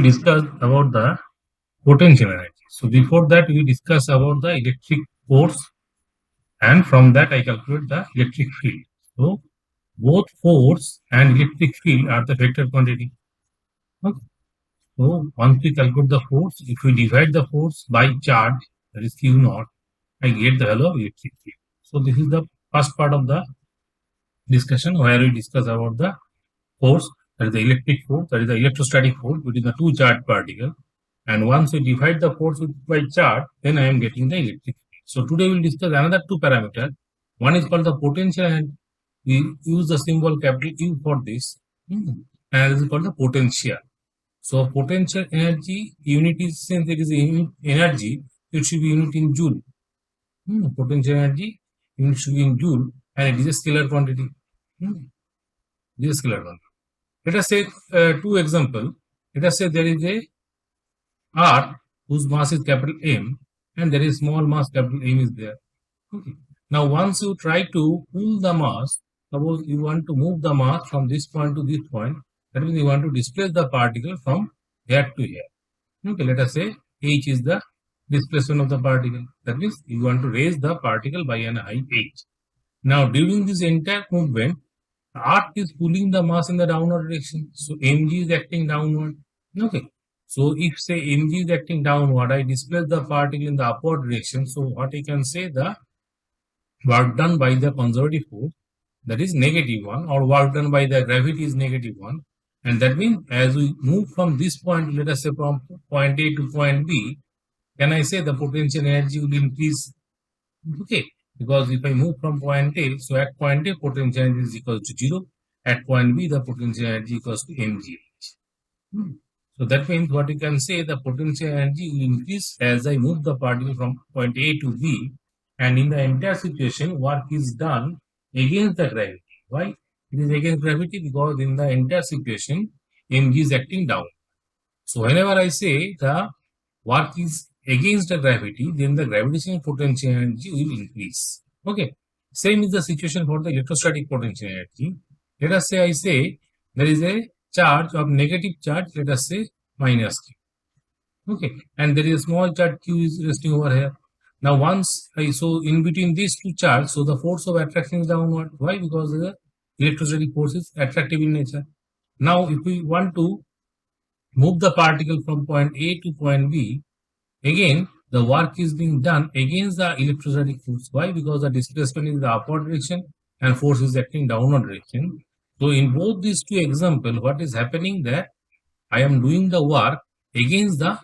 will discuss about the potential energy. So before that, we discuss about the electric force, and from that I calculate the electric field. So both force and electric field are the vector quantity. Okay. So once we calculate the force, if we divide the force by charge, that is Q naught, I get the value of electric field. So this is the first part of the discussion where we discuss about the force, that is the electric force, that is the electrostatic force between the two charged particles. And once we divide the force by charge, then I am getting the electric field. So today we will discuss another two parameters. One is called the potential, and we use the symbol capital U for this. And this is called the potential. So potential energy unit is, since it is energy, it should be unit in joule. Potential energy unit should be in joule, and it is a scalar quantity. This is a scalar quantity. Let us say two example. Let us say there is a R whose mass is capital M, and there is small mass capital M is there. Okay. Now once you try to pull the mass, suppose you want to move the mass from this point to this point, that means you want to displace the particle from here to here. Okay, let us say h is the displacement of the particle. That means you want to raise the particle by an height h. Now during this entire movement, Earth is pulling the mass in the downward direction. So mg is acting downward. Okay. So if say mg is acting downward, I displace the particle in the upward direction. So what I can say, the work done by the conservative force, that is -1, or work done by the gravity is -1. And that means as we move from this point, let us say from point A to point B, can I say the potential energy will increase? Okay. Because if I move from point A, so at point A, potential energy is equal to 0. At point B, the potential energy equals to mgh. So that means what you can say, the potential energy will increase as I move the particle from point A to B. And in the entire situation, work is done against the gravity. Why? It is against gravity because in the entire situation, mg is acting down. So whenever I say the work is against the gravity, then the gravitational potential energy will increase. Okay. Same is the situation for the electrostatic potential energy. Let us say I say there is a charge of negative charge, let us say minus q. Okay. And there is a small charge q is resting over here. Now once so in between these two charges, so the force of attraction is downward. Why? Because the electrostatic force is attractive in nature. Now if we want to move the particle from point A to point B, again the work is being done against the electrostatic force. Why? Because the displacement is the upward direction and force is acting downward direction. So in both these two examples, what is happening that I am doing the work against the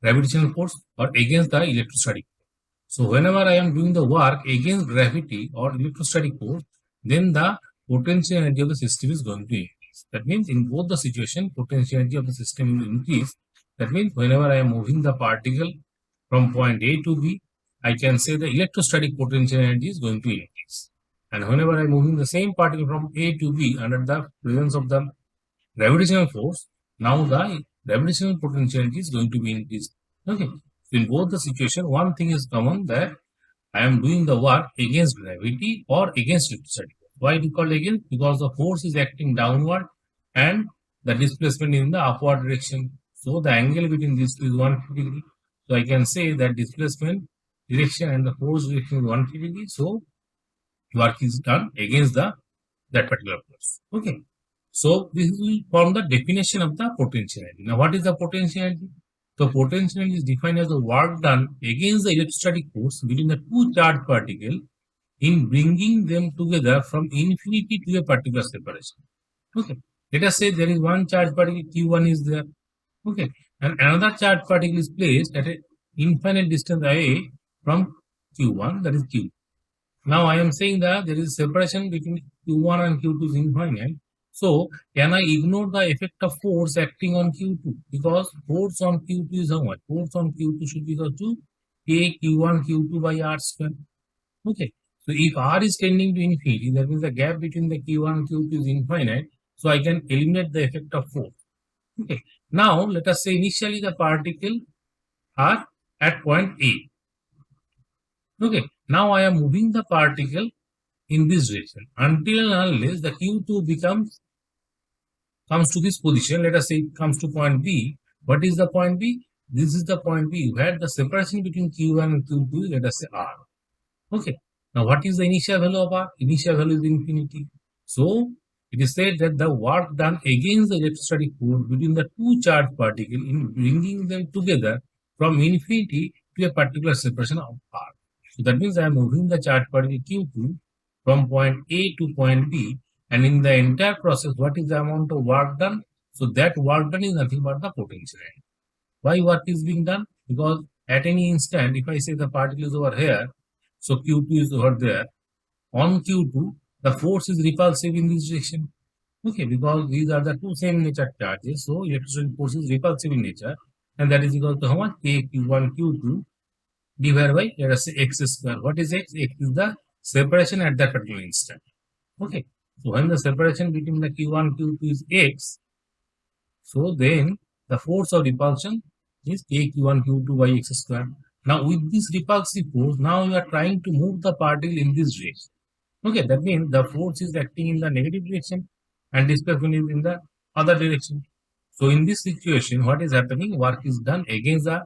gravitational force or against the electrostatic force. So whenever I am doing the work against gravity or electrostatic force, then the potential energy of the system is going to increase. That means in both the situation, potential energy of the system will increase. That means whenever I am moving the particle from point A to B, I can say the electrostatic potential energy is going to increase. And whenever I am moving the same particle from A to B under the presence of the gravitational force, now the gravitational potential energy is going to be increased. Okay. So in both the situation, one thing is common, that I am doing the work against gravity or against electricity. Why it is called against? Because the force is acting downward and the displacement is in the upward direction. So the angle between these two is 150 degree. So I can say that displacement direction and the force direction is 150 degree. So work is done against that particular force. Okay. So this will form the definition of the potential energy. Now what is the potential energy? The potential energy is defined as the work done against the electrostatic force between the two charged particles in bringing them together from infinity to a particular separation. Okay. Let us say there is one charged particle Q1 is there. Okay. And another charged particle is placed at an infinite distance away from Q1, that is Q. Now I am saying that there is separation between Q1 and Q2 is infinite. So can I ignore the effect of force acting on Q2? Because force on Q2 is how much? Force on Q2 should be equal to K Q1 Q2 by R square. Okay. So if R is tending to infinity, that means the gap between the Q1 and Q2 is infinite. So I can eliminate the effect of force. Okay. Now let us say initially the particle are at point A. Okay. Now I am moving the particle in this direction until and unless the Q2 comes to this position. Let us say it comes to point B. What is the point B? This is the point B where the separation between Q1 and Q2 is, let us say, R. Okay. Now, what is the initial value of R? Initial value is infinity. So, it is said that the work done against the electrostatic force between the two charged particles in bringing them together from infinity to a particular separation of R. So, that means I am moving the charged particle Q2 from point A to point B, and in the entire process, what is the amount of work done? So, that work done is nothing but the potential energy. Why work is being done? Because at any instant, if I say the particle is over here, so Q2 is over there. On Q2, the force is repulsive in this direction. Okay, because these are the two same nature charges. So electrostatic force is repulsive in nature, and that is equal to how much? K Q1 Q2 divided by, let us say, x square. What is x? X is the separation at that particular instant. Okay, so when the separation between the Q1 Q2 is x, so then the force of repulsion is Q1 Q2 by x square. Now with this repulsive force, now you are trying to move the particle in this direction. Okay, that means the force is acting in the negative direction and displacement is in the other direction. So in this situation, what is happening? Work is done against the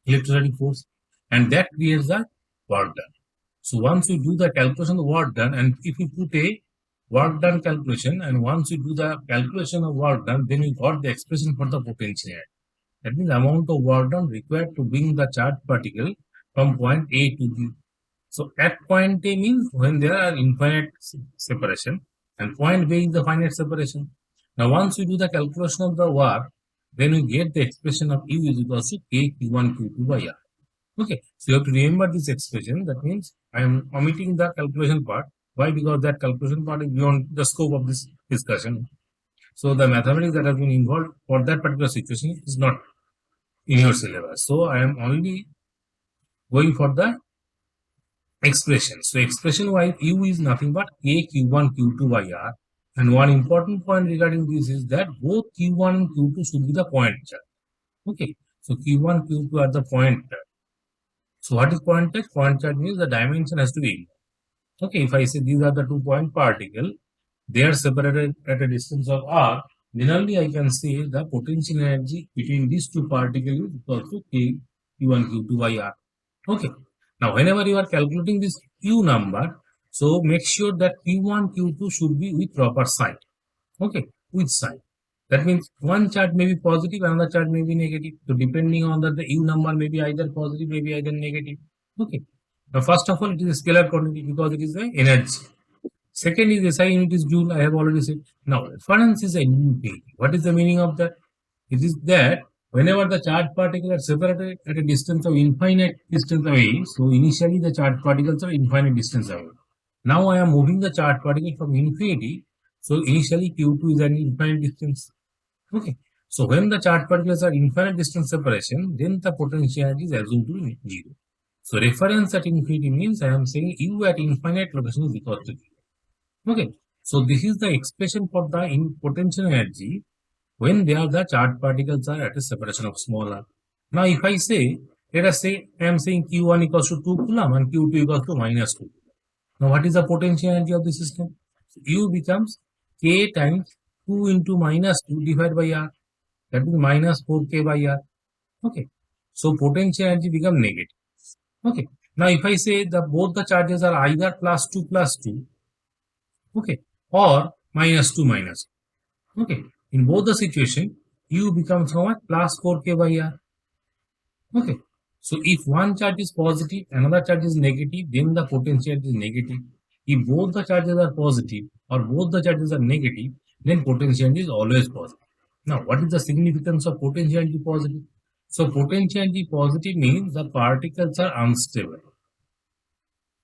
electrostatic force, and that creates the work done. So once you do the calculation of work done, and if you put a work done calculation, and once you do the calculation of work done, then you got the expression for the potential energy. That means amount of work done required to bring the charged particle from point A to B. So at point A means when there are infinite separation, and point B is the finite separation. Now once you do the calculation of the work, then you get the expression of U is equal to K Q1 Q2 by R. Okay, so you have to remember this expression. That means I am omitting the calculation part. Why? Because that calculation part is beyond the scope of this discussion. So the mathematics that has been involved for that particular situation is not in your syllabus. So I am only going for the expression. So expression wise, U is nothing but K Q1 Q2 by R. And one important point regarding this is that both Q1 and Q2 should be the point charge. Okay, so Q1 Q2 are the point charge. So what is point charge? Point charge means the dimension has to be equal. Okay, if I say these are the 2 point particle, they are separated at a distance of R, then only I can say the potential energy between these 2 particles is equal to K Q1 Q2 by R. Okay, now whenever you are calculating this Q number, so make sure that Q1 Q2 should be with proper sign. Okay, with sign. That means one charge may be positive, another charge may be negative. So depending on that, the U number may be either positive, maybe either negative. Okay. Now first of all, it is a scalar quantity because it is the energy. Second is SI unit is joule. I have already said. Now reference is a unit. What is the meaning of that? It is that whenever the charged particles are separated at a distance of infinite distance away, so initially the charged particles are infinite distance away. Now I am moving the charged particle from infinity. So initially Q2 is an infinite distance. Okay. So when the charged particles are infinite distance separation, then the potential energy is assumed to be 0. So reference at infinity means I am saying U at infinite location is equal to 0. Okay. So this is the expression for the potential energy when the charged particles are at a separation of small r. Now if I say, let us say I am saying Q1 equals to 2 coulomb and Q2 equals to minus 2. Now what is the potential energy of the system? So U becomes K times 2 into minus 2 divided by R. That is minus 4K by R. Okay. So potential energy becomes negative. Okay. Now if I say that both the charges are either plus 2, okay, or minus 2 minus 2. Okay. In both the situation, U becomes how much? Plus 4K by R. Okay. So if one charge is positive, another charge is negative, then the potential is negative. If both the charges are positive or both the charges are negative, then potential is always positive. Now, what is the significance of potential positive? So potential positive means the particles are unstable.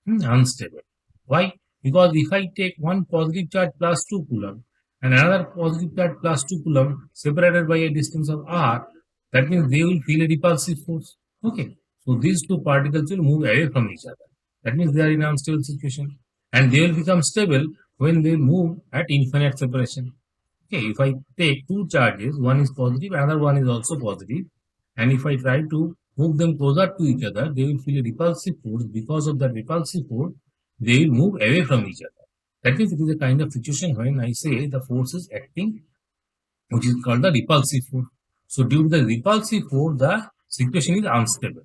Unstable. Why? Because if I take one positive charge plus 2 coulomb and another positive charge plus 2 coulomb separated by a distance of r, that means they will feel a repulsive force. Okay. So these two particles will move away from each other. That means they are in unstable situation. And they will become stable when they move at infinite separation. Okay, if I take two charges, one is positive, another one is also positive, and if I try to move them closer to each other, they will feel a repulsive force. Because of that repulsive force, they will move away from each other. That means it is a kind of situation when I say the force is acting, which is called the repulsive force. So due to the repulsive force, the situation is unstable.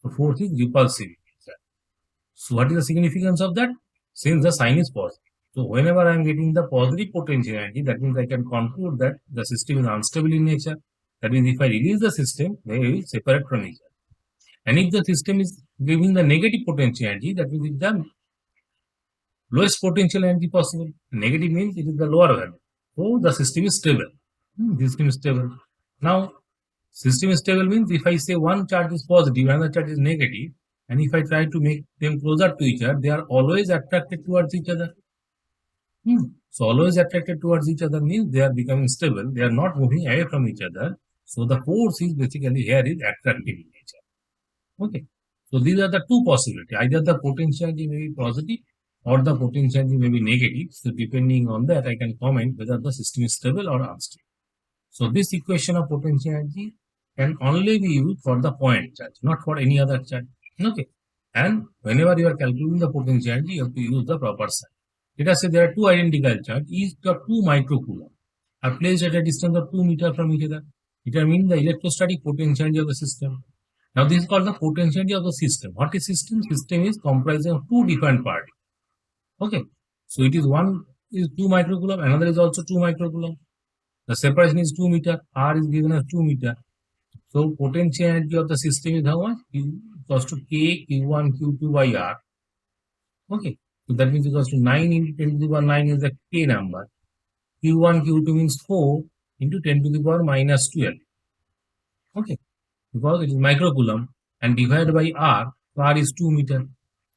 The force is repulsive. So what is the significance of that? Since the sign is positive. So whenever I am getting the positive potential energy, that means I can conclude that the system is unstable in nature. That means if I release the system, they will separate from each other. And if the system is giving the negative potential energy, that means it's the lowest potential energy possible. Negative means it is the lower value. So the system is stable. The system is stable. Now, system is stable means if I say one charge is positive, another charge is negative, and if I try to make them closer to each other, they are always attracted towards each other. So always attracted towards each other means they are becoming stable. They are not moving away from each other. So the force is basically here is attractive in nature. Okay. So these are the two possibilities. Either the potentiality may be positive or the potentiality may be negative. So depending on that, I can comment whether the system is stable or unstable. So this equation of potentiality can only be used for the point charge, not for any other charge. Okay. And whenever you are calculating the potentiality, you have to use the proper sign. Let us say there are two identical charges, each of 2 microcoulomb, are placed at a distance of 2 meters from each other. Determine the electrostatic potentiality of the system. Now this is called the potentiality of the system. What is system? System is comprising of two different parts. Okay. So it is one is 2 microcoulomb, another is also 2 microcoulomb. The separation is 2 meter. R is given as 2 meter. So potential energy of the system is how much? Equals to K Q1 Q2 by R. Okay. So that means equals to 9 into 10 to the power 9 is the K number. Q1 Q2 means 4 into 10 to the power minus 12. Okay. Because it is microcoulomb and divided by R. So R is 2 meter.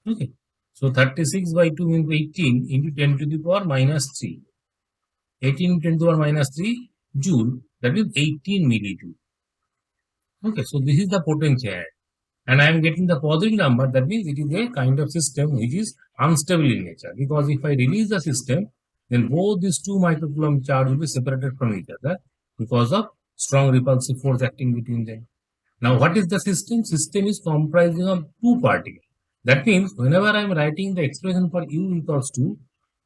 Okay. So 36 by 2 means 18 into 10 to the power minus 3. 18 into 10 to the power minus 3 joule. That is 18 millijoule. Okay. So this is the potential. And I am getting the positive number, that means it is a kind of system which is unstable in nature. Because if I release the system, then both these 2 microcoulomb charge will be separated from each other because of strong repulsive force acting between them. Now, what is the system? System is comprising of two particles. That means whenever I am writing the expression for U equals to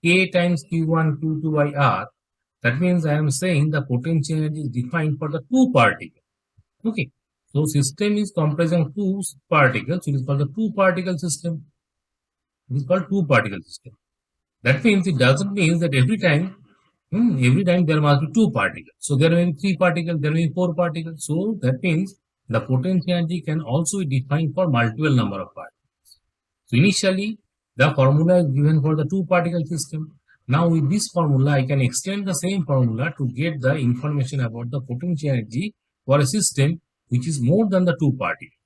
K times Q1 Q2 by R, that means I am saying the potential energy is defined for the two particles. Okay. So system is comprising of two particles. It is called the two particle system. It is called two particle system. That means it doesn't mean that every time there must be two particles. So there may be 3 particles, there may be 4 particles. So that means the potential energy can also be defined for multiple number of particles. So initially the formula is given for the two particle system. Now with this formula I can extend the same formula to get the information about the potential energy for a system which is more than the two particles.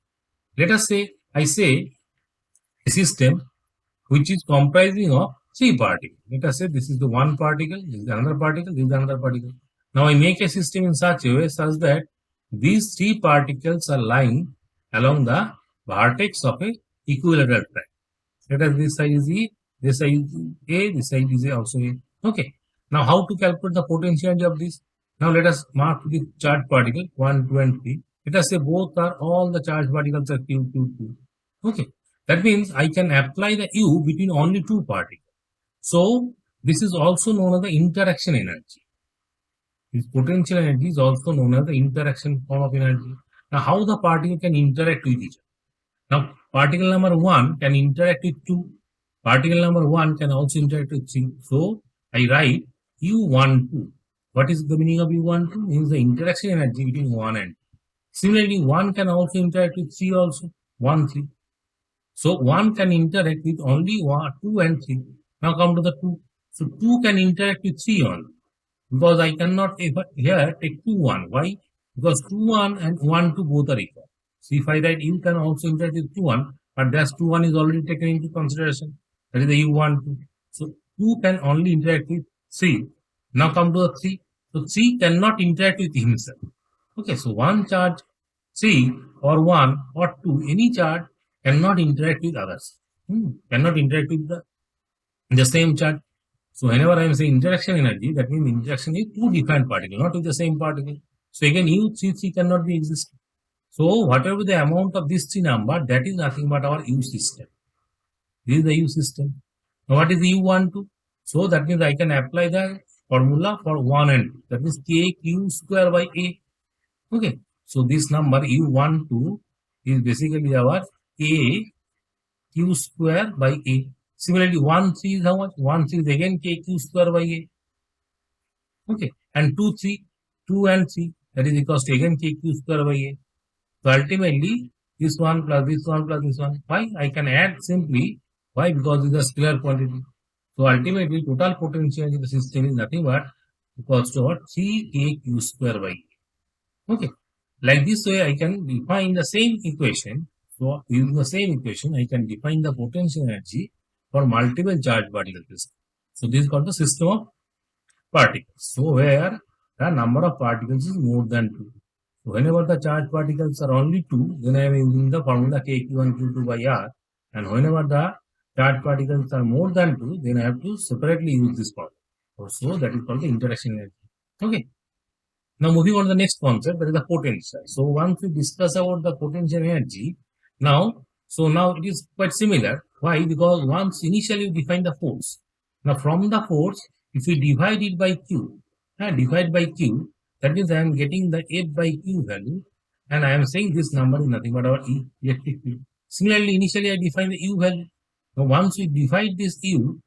Let us say I say a system which is comprising of 3 particles. Let us say this is the one particle, this is another particle, this is another particle. Now I make a system in such a way such that these 3 particles are lying along the vertex of a equilateral track. Let us this side is E, this side is A, this side is A also A. Okay. Now how to calculate the potential energy of this? Now let us mark the charged particle 1, 2 and 3. Let us say both are all the charged particles are Q, Q, Q. Okay. That means I can apply the U between only two particles. So this is also known as the interaction energy. This potential energy is also known as the interaction form of energy. Now how the particle can interact with each other? Now particle number 1 can interact with 2. Particle number 1 can also interact with 3. So I write U12. What is the meaning of U12? Means the interaction energy between 1 and 2. Similarly, 1 can also interact with 3 also. 1, 3. So 1 can interact with only 1, 2 and 3. Now come to the 2. So 2 can interact with 3 only. Because I cannot here take 2, 1. Why? Because 2, 1 and 1, 2 both are equal. So if I write U can also interact with 2, 1. But that's 2, 1 is already taken into consideration. That is the U12. So 2 can only interact with 3. Now come to the 3. So 3 cannot interact with himself. Okay, so one charge 3 or 1 or 2, any charge cannot interact with others. Cannot interact with the same charge. So whenever I am saying interaction energy, that means interaction is two different particles, not with the same particle. So again, U3 cannot be existing. So whatever the amount of this 3 number, that is nothing but our U system. This is the U system. Now what is the U12? So that means I can apply the formula for 1 and 2. That means KQ square by A. Okay. So this number U12 is basically our A Q square by A. Similarly, 1 3 is how much? 1 3 is again K Q square by A. Okay. And 2 3, 2 and 3, that is equals to again K Q square by A. So ultimately, this one plus this one plus this one. Why? I can add simply. Why? Because it is a scalar quantity. So ultimately, total potential in the system is nothing but equals to what? 3kq square by A. Okay. Like this way, I can define the same equation. So using the same equation, I can define the potential energy for multiple charge particles. So this is called the system of particles. So where the number of particles is more than 2. So whenever the charge particles are only 2, then I am using the formula kq1 q2 by r. And whenever the charge particles are more than 2, then I have to separately use this formula. So that is called the interaction energy. Okay. Now moving on to the next concept, that is the potential. So once we discuss about the potential energy, now it is quite similar. Why? Because once initially we define the force. Now from the force, if we divide it by Q, divide by Q, that means I am getting the F by Q value, and I am saying this number is nothing but our E, electric field. Similarly, initially I define the U value. Now once we divide this U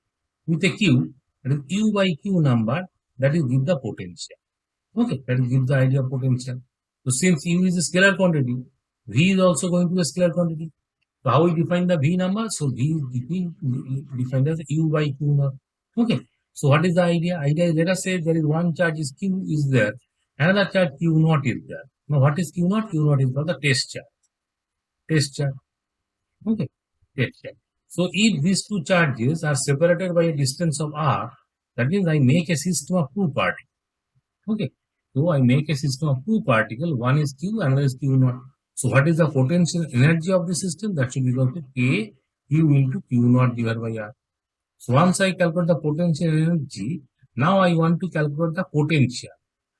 with a Q, that is U by Q number, that is give the potential. Okay, that gives the idea of potential. So since U is a scalar quantity, V is also going to be a scalar quantity. So how we define the V number? So V is defined as U by Q number. Okay. So what is the idea? Idea is, let us say there is one charge is Q is there, another charge Q naught is there. Now what is Q naught? Q naught is for the test charge. Test charge. Okay. Test charge. So if these two charges are separated by a distance of R, that means I make a system of two particles. Okay. So I make a system of two particles, one is Q, another is Q naught. So what is the potential energy of the system? That should be equal to K Q into Q naught divided by R. So once I calculate the potential energy, now I want to calculate the potential.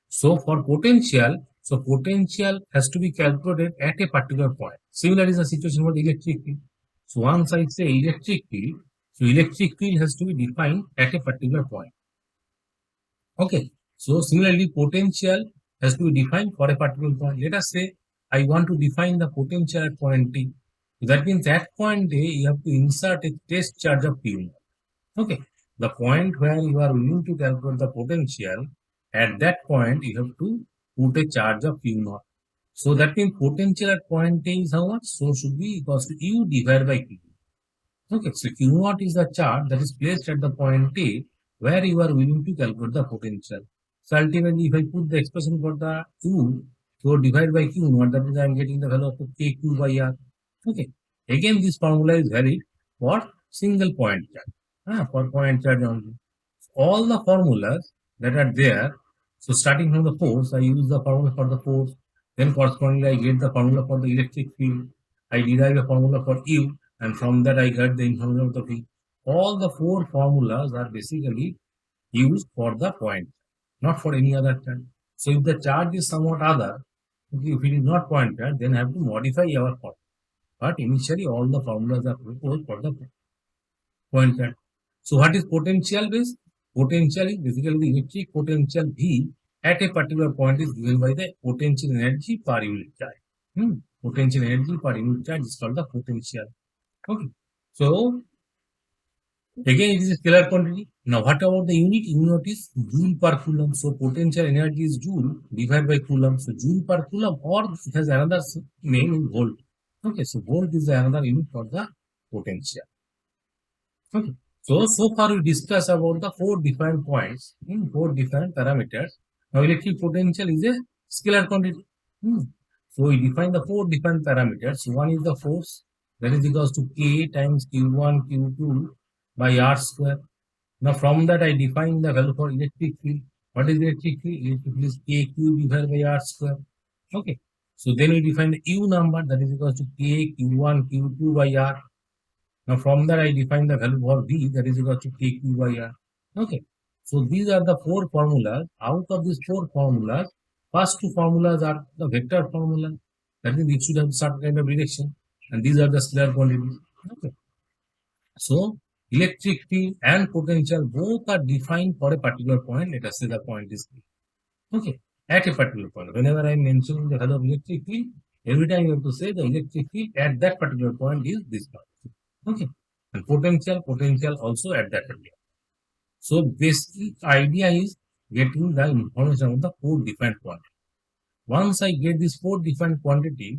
So for potential, potential has to be calculated at a particular point. Similar is the situation for the electric field. So once I say electric field, so electric field has to be defined at a particular point. Okay. So similarly, potential has to be defined for a particular point. Let us say I want to define the potential at point T. So that means at point A, you have to insert a test charge of Q naught. Okay. The point where you are willing to calculate the potential, at that point you have to put a charge of Q naught. So that means potential at point A is how much? So should be equals to U divided by Q. Okay. So Q naught is the charge that is placed at the point A where you are willing to calculate the potential. So ultimately, if I put the expression for the Q, so divide by Q naught, that means I am getting the value of KQ by R. Okay. Again, this formula is valid for single point charge. For point charge only. All the formulas that are there, so starting from the force, I use the formula for the force. Then correspondingly, I get the formula for the electric field. I derive a formula for U, and from that I get the information of the field. All the four formulas are basically used for the point, not for any other charge. So if the charge is somewhat other, if it is not point charge, then I have to modify our formula. But initially all the formulas are proposed for the point charge. So what is potential base? Potential is basically the electric potential V at a particular point is given by the potential energy per unit charge. Potential energy per unit charge is called the potential. Okay. So again, it is a scalar quantity. Now, what about the unit? Unit is joule per coulomb. So, potential energy is joule divided by coulomb. So, joule per coulomb, or it has another name in volt. Okay, so volt is another unit for the potential. Okay, so far we discussed about the four different points in four different parameters. Now, electric potential is a scalar quantity. So, we define the four different parameters. One is the force, that is equals to K times Q1, Q2 by R square. Now from that I define the value for electric field. What is electric field? Electric field is KQ divided by R square. Okay. So then we define the U number, that is equals to K Q1 Q2 by R. Now from that I define the value for V, that is equals to KQ by R. Okay. So these are the four formulas. Out of these four formulas, first two formulas are the vector formula. That means it should have certain kind of direction. And these are the scalar quantities. Okay. So electric field and potential both are defined for a particular point. Let us say the point is P. Okay. at a particular point. Whenever I am mentioning the value of electric field, every time you have to say the electric field at that particular point is this point. Okay. And potential also at that particular. So basic idea is getting the information of the four different quantities. Once I get these four different quantities,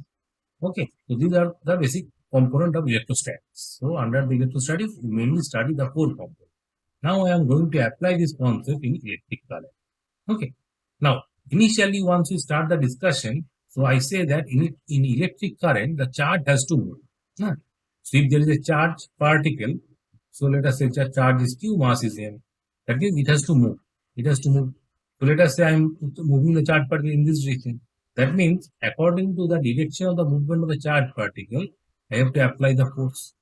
okay, so these are the basic component of electrostatics. So under the electrostatics, we mainly study the four components. Now I am going to apply this concept in electric current. Okay. Now, initially, once we start the discussion, so I say that in electric current, the charge has to move. Huh? So if there is a charge particle, so let us say charge is Q, mass is M. That means it has to move. It has to move. So let us say I am moving the charge particle in this direction. That means according to the direction of the movement of the charge particle, I have to apply the force.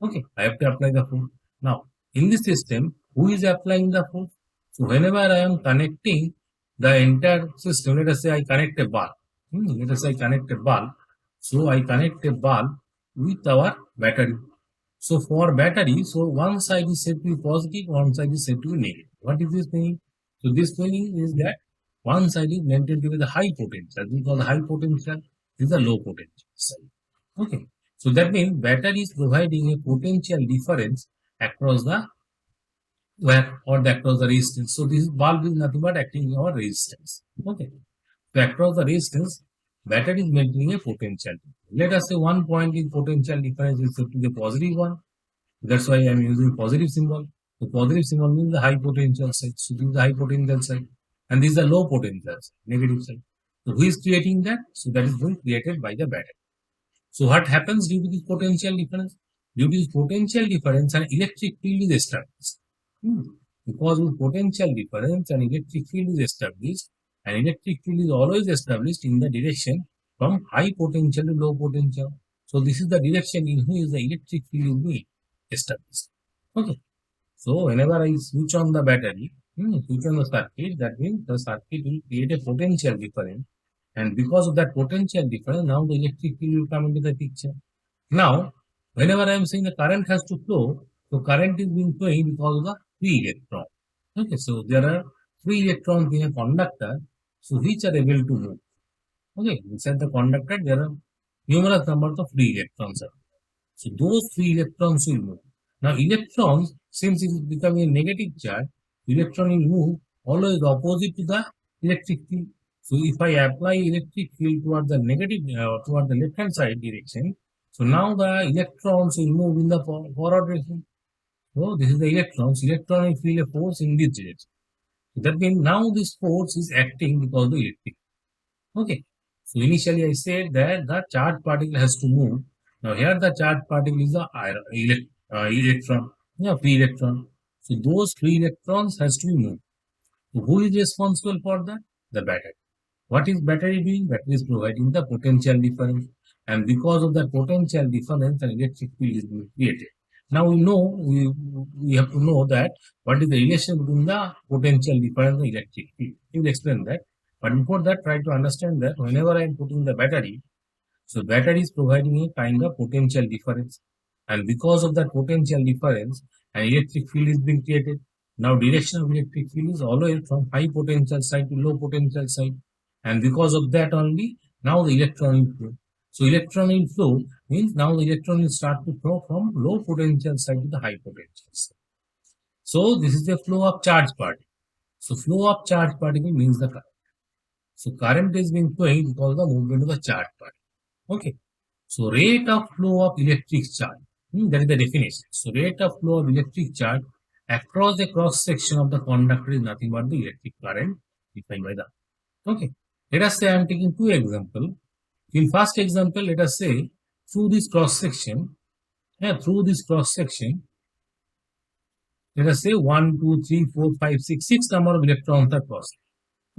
Okay, I have to apply the force. Now, in this system, who is applying the force? So whenever I am connecting the entire system, let us say I connect a bulb. Let us say I connect a bulb. So I connect a bulb with our battery. So for battery, so one side is said to be positive, one side is said to be negative. What is this meaning? So this meaning is that one side is maintained to be the high potential. We call the high potential is the low potential side. Okay. So that means battery is providing a potential difference across the where or across the resistance. So this bulb is nothing but acting on resistance. Okay. So across the resistance, battery is maintaining a potential. Let us say one point in potential difference is said to be a positive one. That's why I am using positive symbol. The positive symbol means the high potential side. So this is the high potential side. And this is the low potential side, negative side. So who is creating that? So that is being created by the battery. So what happens due to this potential difference? Due to this potential difference, an electric field is established. Because with potential difference, an electric field is established. An electric field is always established in the direction from high potential to low potential. So this is the direction in which the electric field will be established. Okay. So whenever I switch on the battery, switch on the circuit, that means the circuit will create a potential difference. And because of that potential difference, now the electric field will come into the picture. Now, whenever I am saying the current has to flow, so current is being flowing because of the free electron. Okay, so there are free electrons in a conductor, so which are able to move. Okay, inside the conductor, there are numerous numbers of free electrons. So those free electrons will move. Now, electrons, since it is becoming a negative charge, electron will move always opposite to the electric field. So if I apply electric field toward the negative, toward the left hand side direction, so now the electrons will move in the forward direction. So this is the electrons. Electron will feel a force in this direction. So that means now this force is acting because of the electric. Okay. So initially I said that the charge particle has to move. Now here the charge particle is the electron, free electron. So those free electrons has to be moved. So who is responsible for that? The battery. What is battery doing? Battery is providing the potential difference. And because of that potential difference, an electric field is being created. Now we know, we have to know that what is the relation between the potential difference and the electric field. We will explain that. But before that, try to understand that whenever I am putting the battery, so battery is providing a kind of potential difference. And because of that potential difference, an electric field is being created. Now direction of electric field is always from high potential side to low potential side. And because of that only, now the electron will flow. So electron will flow means now the electron will start to flow from low potential side to the high potential side. So this is the flow of charge particle. So flow of charge particle means the current. So current is being flowing because of the movement of the charge particle. Okay. So rate of flow of electric charge. That is the definition. So rate of flow of electric charge across the cross section of the conductor is nothing but the electric current defined by that. Okay. Let us say I am taking two examples. In first example, let us say through this cross section, let us say 1, 2, 3, 4, 5, 6 number of electrons are crossing.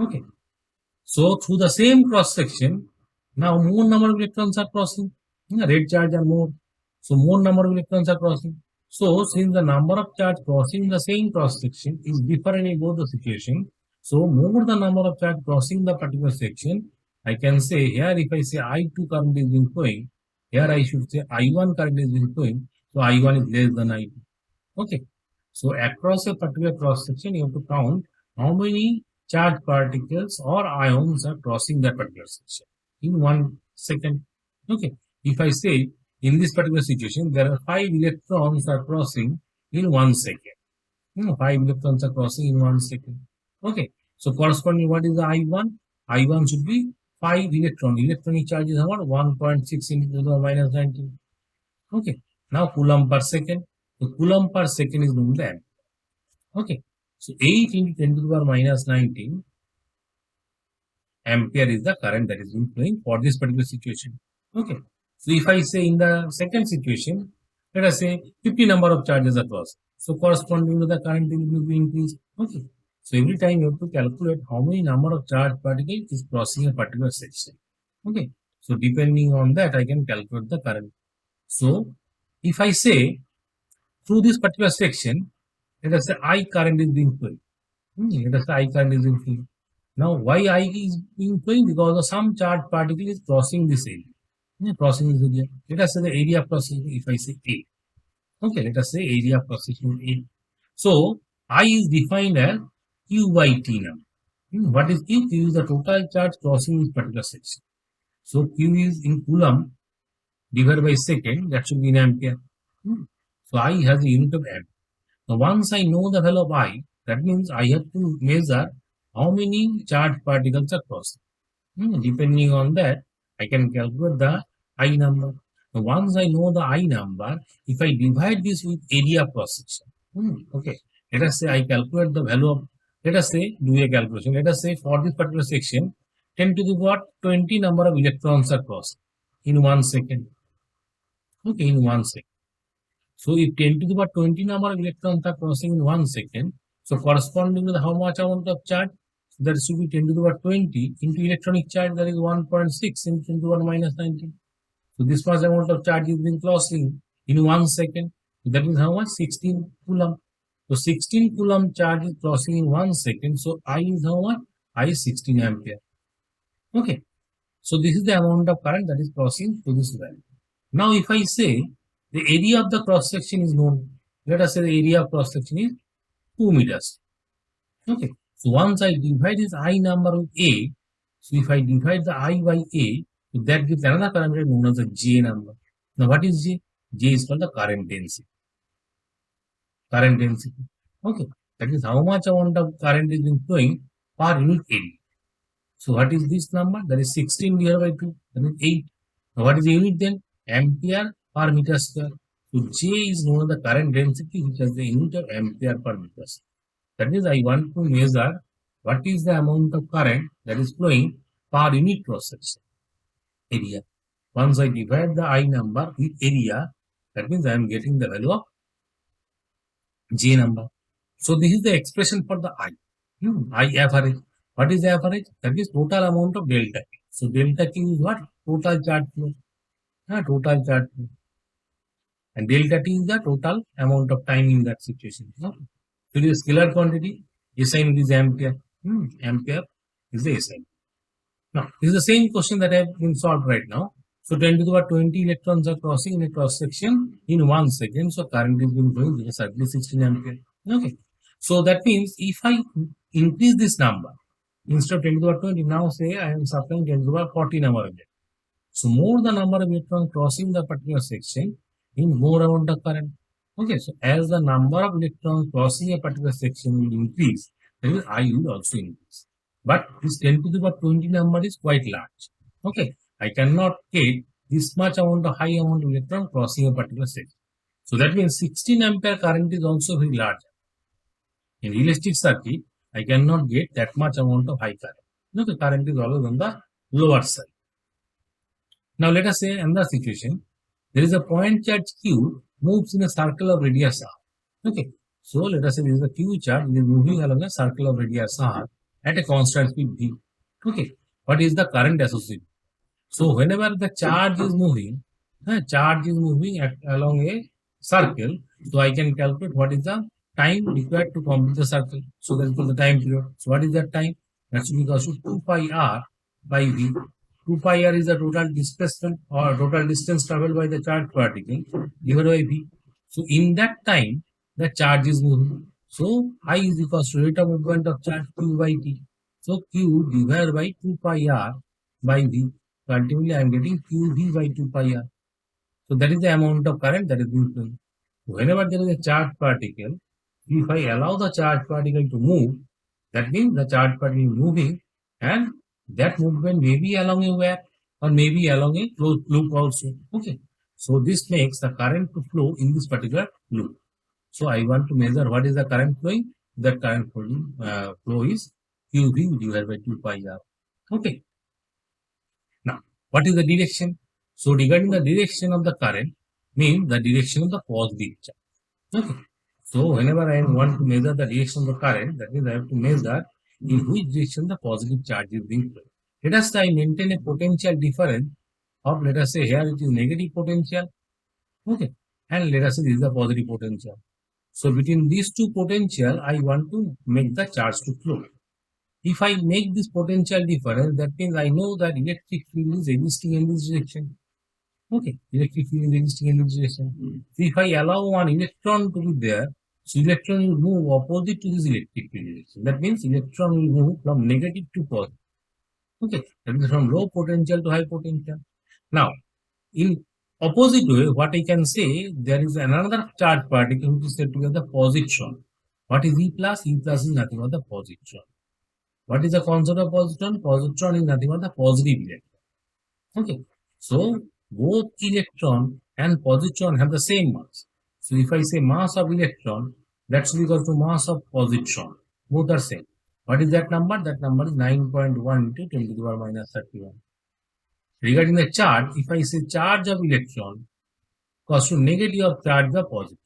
Okay. So through the same cross section, now more number of electrons are crossing. Red charge are more. So more number of electrons are crossing. So since the number of charge crossing the same cross section is different in both the situation, so more the number of charge crossing the particular section, I can say here if I say I2 current is being flowing, here I should say I1 current is being flowing, so I1 is less than I2. Okay. So across a particular cross section, you have to count how many charged particles or ions are crossing that particular section in 1 second. Okay, if I say in this particular situation there are 5 electrons are crossing in 1 second. 5 electrons are crossing in 1 second. Okay, so corresponding what is the I1? I1 should be 5 electron. Electronic charge is about 1.6 into the minus 19. Okay, now coulomb per second. So coulomb per second is known to. Okay, so 8 into 10 to the power minus 19 ampere is the current that is being flowing for this particular situation. Okay, so if I say in the second situation, let us say 50 number of charges are crossed. So corresponding to the current will be increased. Okay, so every time you have to calculate how many number of charged particles is crossing a particular section. Okay, so depending on that I can calculate the current. So if I say through this particular section, let us say I current is being flowing. Let us say I current is being flowing. Now, why I is being flowing? Because of some charged particle is crossing this area. Crossing this area. Let us say the area of crossing, if I say A. Okay, let us say area of crossing A. So, I is defined as Q by T now. What is Q? Q is the total charge crossing this particular section. So, Q is in coulomb divided by second, that should be in ampere. So, I has a unit of amp. Now, once I know the value of I, that means I have to measure how many charged particles are crossing. Depending on that, I can calculate the I number. Now, once I know the I number, if I divide this with area cross section, okay, let us say I calculate the value of, let us say, do a calculation. Let us say for this particular section, 10 to the power 20 number of electrons are crossed in 1 second. Okay, in 1 second. So if 10 to the power 20 number of electrons are crossing in 1 second, so corresponding to how much amount of charge, that should be 10 to the power 20 into electronic charge, that is 1.6 into 10 to the power minus 19. So this much amount of charge is being crossing in 1 second. So that is how much? 16 coulomb. So 16 coulomb charge is crossing in 1 second. So I is how much? I is 16 ampere. Okay. So this is the amount of current that is crossing to this value. Now if I say the area of the cross section is known, let us say the area of cross section is 2 meters. Okay. So once I divide this I number with A, so if I divide the I by A, so that gives another parameter known as the J number. Now what is J? J is called the current density. Current density. Okay. That is how much amount of current is being flowing per unit area. So what is this number? That is 16 divided by 2. That is 8. Now what is the unit then? Ampere per meter square. So J is known as the current density, which is the unit of ampere per meter square. That is, I want to measure what is the amount of current that is flowing per unit cross section area. Once I divide the I number with area, that means I am getting the value of J number. So this is the expression for the I. I average. What is the average? That is total amount of delta Q. So delta Q is what? Total charge flow. Total charge flow. And delta T is the total amount of time in that situation. So it is scalar quantity. SI unit is ampere. Ampere is the SI. Now, this is the same question that I have been solved right now. So 10 to the power 20 electrons are crossing in a cross section in 1 second. So current is going to be certainly 16 ampere. Okay. So that means if I increase this number, instead of 10 to the power 20, now say I am supplying 10 to the power 40 number of electrons. So more the number of electrons crossing the particular section, means more amount of current. Okay, so as the number of electrons crossing a particular section will increase, then I will also increase. But this 10 to the power 20 number is quite large. Okay, I cannot get this much amount of high amount of electron crossing a particular section. So that means 16 ampere current is also very large. In elastic circuit, I cannot get that much amount of high current. The current is always on the lower side. Now let us say another situation. There is a point charge Q moves in a circle of radius r. Okay, so let us say this is a Q charge which is moving along a circle of radius r at a constant speed v. Okay, what is the current associated? So whenever the charge is moving along a circle, so I can calculate what is the time required to complete the circle. So that is the time period. So what is that time? That should be equal to 2 pi r by v. 2 pi r is the total displacement or total distance traveled by the charged particle divided by v. So in that time, the charge is moving. So I is equal to rate of movement of charge q by t. So Q divided by 2 pi r by V. So ultimately I am getting QV by 2 pi r. So that is the amount of current that is being flown. Whenever there is a charged particle, if I allow the charged particle to move, that means the charged particle is moving, and that movement may be along a wire or maybe along a closed loop also. Okay. So this makes the current to flow in this particular loop. So I want to measure what is the current flowing. That current flow is QV divided by 2 pi r. Okay. Now, what is the direction? So regarding the direction of the current means the direction of the positive charge. Okay. So whenever I want to measure the direction of the current, that means I have to measure in which direction the positive charge is being flowed. Let us say I maintain a potential difference of, let us say here it is negative potential. Okay. And let us say this is the positive potential. So between these two potential, I want to make the charge to flow. If I make this potential difference, that means I know that electric field is existing in this direction. Okay, electric field is existing in this direction. So if I allow one electron to be there, so electron will move opposite to this electric field direction. That means electron will move from negative to positive. Okay, that means from low potential to high potential. Now, in opposite way, what I can say, there is another charged particle which is said to be the positron. What is E plus? E plus is nothing but the positron. What is the concept of positron? Positron is nothing but the positive electron. Okay. So both electron and positron have the same mass. So if I say mass of electron, that's equal to mass of positron. Both are same. What is that number? That number is 9.1 into 10 to the power minus 31. Regarding the charge, if I say charge of electron equals to negative of charge of positron.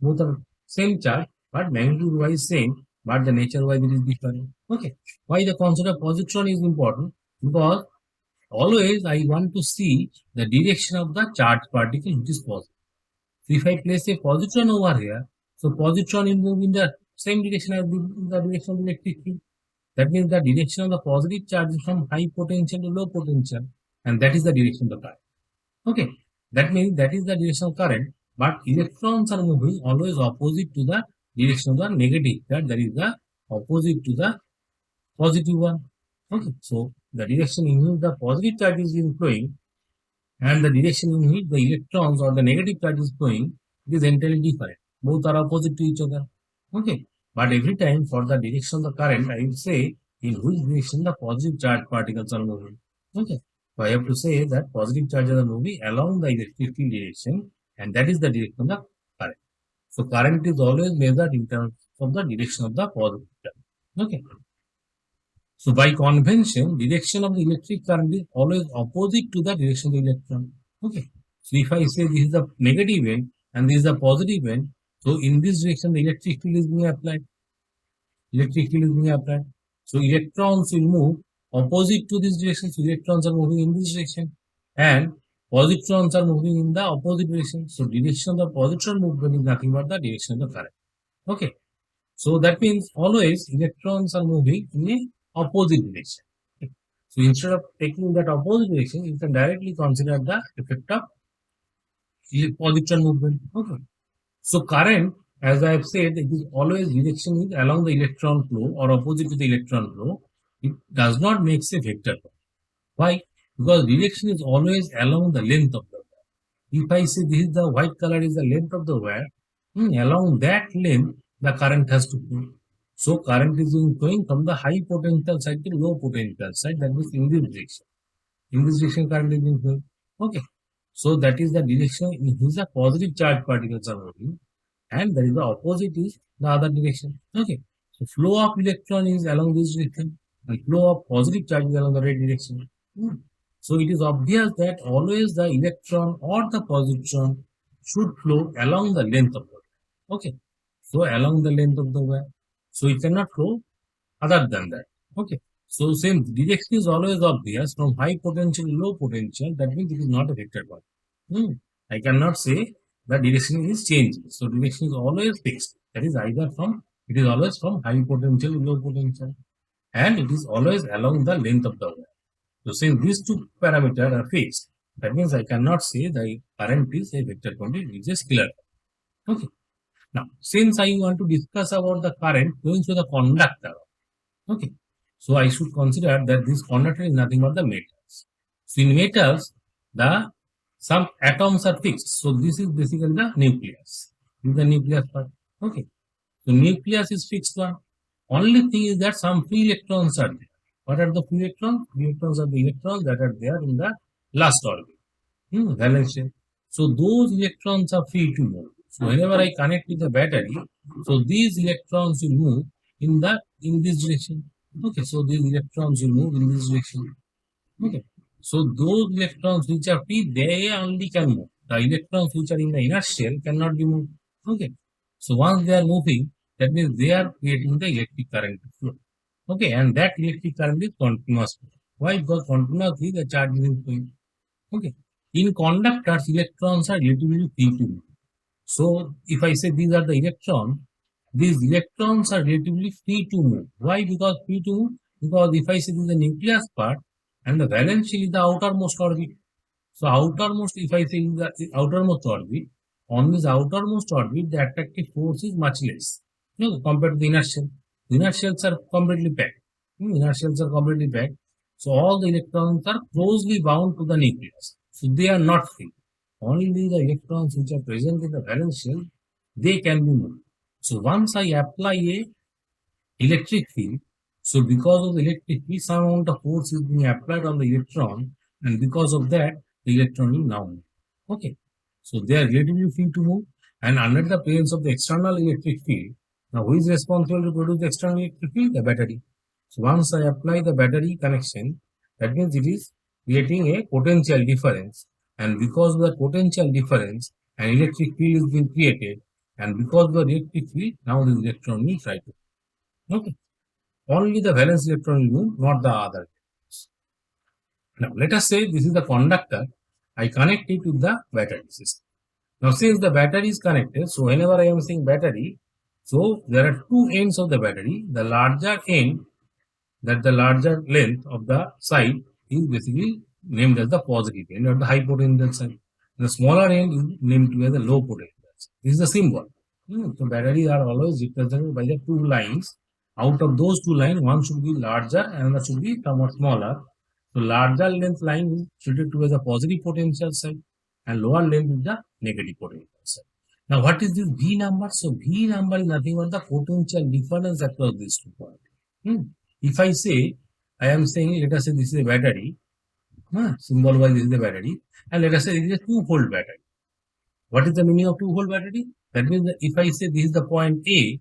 Both are same charge, but magnitude wise same, but the nature wise it is different. Okay. Why the concept of positron is important? Because always I want to see the direction of the charged particle which is positive. So if I place a positron over here, so positron will move in the same direction as the direction of the electric field. That means the direction of the positive charge is from high potential to low potential, and that is the direction of the current. Okay, that means that is the direction of current, but electrons are moving always opposite to the direction of the negative, that is the opposite to the positive one. Okay, so the direction in which the positive charge is flowing and the direction in which the electrons or the negative charge is flowing, it is entirely different. Both are opposite to each other. Okay, but every time for the direction of the current, I will say in which direction the positive charge particles are moving. Okay, so I have to say that positive charges are moving along the electric field direction, and that is the direction of the current. So current is always measured in terms of the direction of the positive charge. Okay. So by convention, direction of the electric current is always opposite to the direction of the electron. Okay. So if I say this is the negative end and this is the positive end, so in this direction the electric field is being applied. Electric field is being applied. So electrons will move opposite to this direction. So electrons are moving in this direction, and positrons are moving in the opposite direction. So direction of the positron movement is nothing but the direction of the current. Okay. So that means always electrons are moving in a opposite direction. Okay. So instead of taking that opposite direction, you can directly consider the effect of positron movement. Okay. So current, as I have said, it is always direction is along the electron flow or opposite to the electron flow. It does not make a vector. Why? Because direction is always along the length of the wire. If I say this is the white color is the length of the wire, along that length the current has to flow. So current is going from the high potential side to low potential side. That means in this direction. In this direction current is going. Okay. So that is the direction in which the positive charge particles are moving, and that is the opposite is the other direction. Okay. So flow of electron is along this direction, and flow of positive charge is along the right direction. So it is obvious that always the electron or the positron should flow along the length of the wire. Okay. So along the length of the wire. So it cannot flow other than that. Okay. So since direction is always obvious from high potential to low potential, that means it is not a vector one. I cannot say the direction is changing. So direction is always fixed. That is either from, it is always from high potential to low potential. And it is always along the length of the wire. So since these two parameters are fixed, that means I cannot say the current is a vector quantity, it is a scalar. Okay. Now, since I want to discuss about the current going through the conductor, okay. So I should consider that this conductor is nothing but the metals. So in metals, the some atoms are fixed. So this is basically the nucleus. This is the nucleus part. Okay. So nucleus is fixed one. Only thing is that some free electrons are there. What are the free electrons? Free electrons are the electrons that are there in the last orbit. Valence shell. So those electrons are free to move. So whenever I connect with the battery, so these electrons will move in this direction. Okay, so these electrons will move in this direction. Okay, so those electrons which are free, they only can move. The electrons which are in the inner shell cannot be moved. Okay, so once they are moving, that means they are creating the electric current flow. Okay, and that electric current is continuous. Why? Because continuously the charge is flowing. Okay. In conductors, electrons are relatively free to move. So, if I say these are the electrons, these electrons are relatively free to move. Why? Because free to move? Because if I say this is the nucleus part and the valence shell is the outermost orbit. So, outermost, if I say the outermost orbit, on this outermost orbit, the attractive force is much less, compared to the inner shell. The inner shells are completely packed. Inner shells are completely packed. So all the electrons are closely bound to the nucleus. So they are not free. Only the electrons which are present in the valence shell, they can be moved. So once I apply a electric field, so because of the electric field, some amount of force is being applied on the electron, and because of that, the electron will now move. Okay. So they are relatively free to move, and under the presence of the external electric field, now who is responsible to produce the external electric field? The battery. So once I apply the battery connection, that means it is creating a potential difference, and because of the potential difference, an electric field is being created, and because of the electric field, now the electron will try to. Okay. Only the valence electron will move, not the other. Now let us say this is the conductor. I connect it with the battery system. Now since the battery is connected, so whenever I am saying battery, so there are two ends of the battery. The larger end, that the larger length of the side is basically named as the positive end or the high potential side. The smaller end is named as the low potential side. This is the symbol. So batteries are always represented by the two lines. Out of those two lines, one should be larger and another should be somewhat smaller. So larger length line is treated to as a positive potential side and lower length is the negative potential side. Now what is this V number? So V number is nothing but the potential difference across these 2 points. If I say, I am saying, let us say this is a battery, symbol wise this is a battery, and let us say it is a 2-volt battery. What is the meaning of 2-volt battery? That means that if I say this is the point A,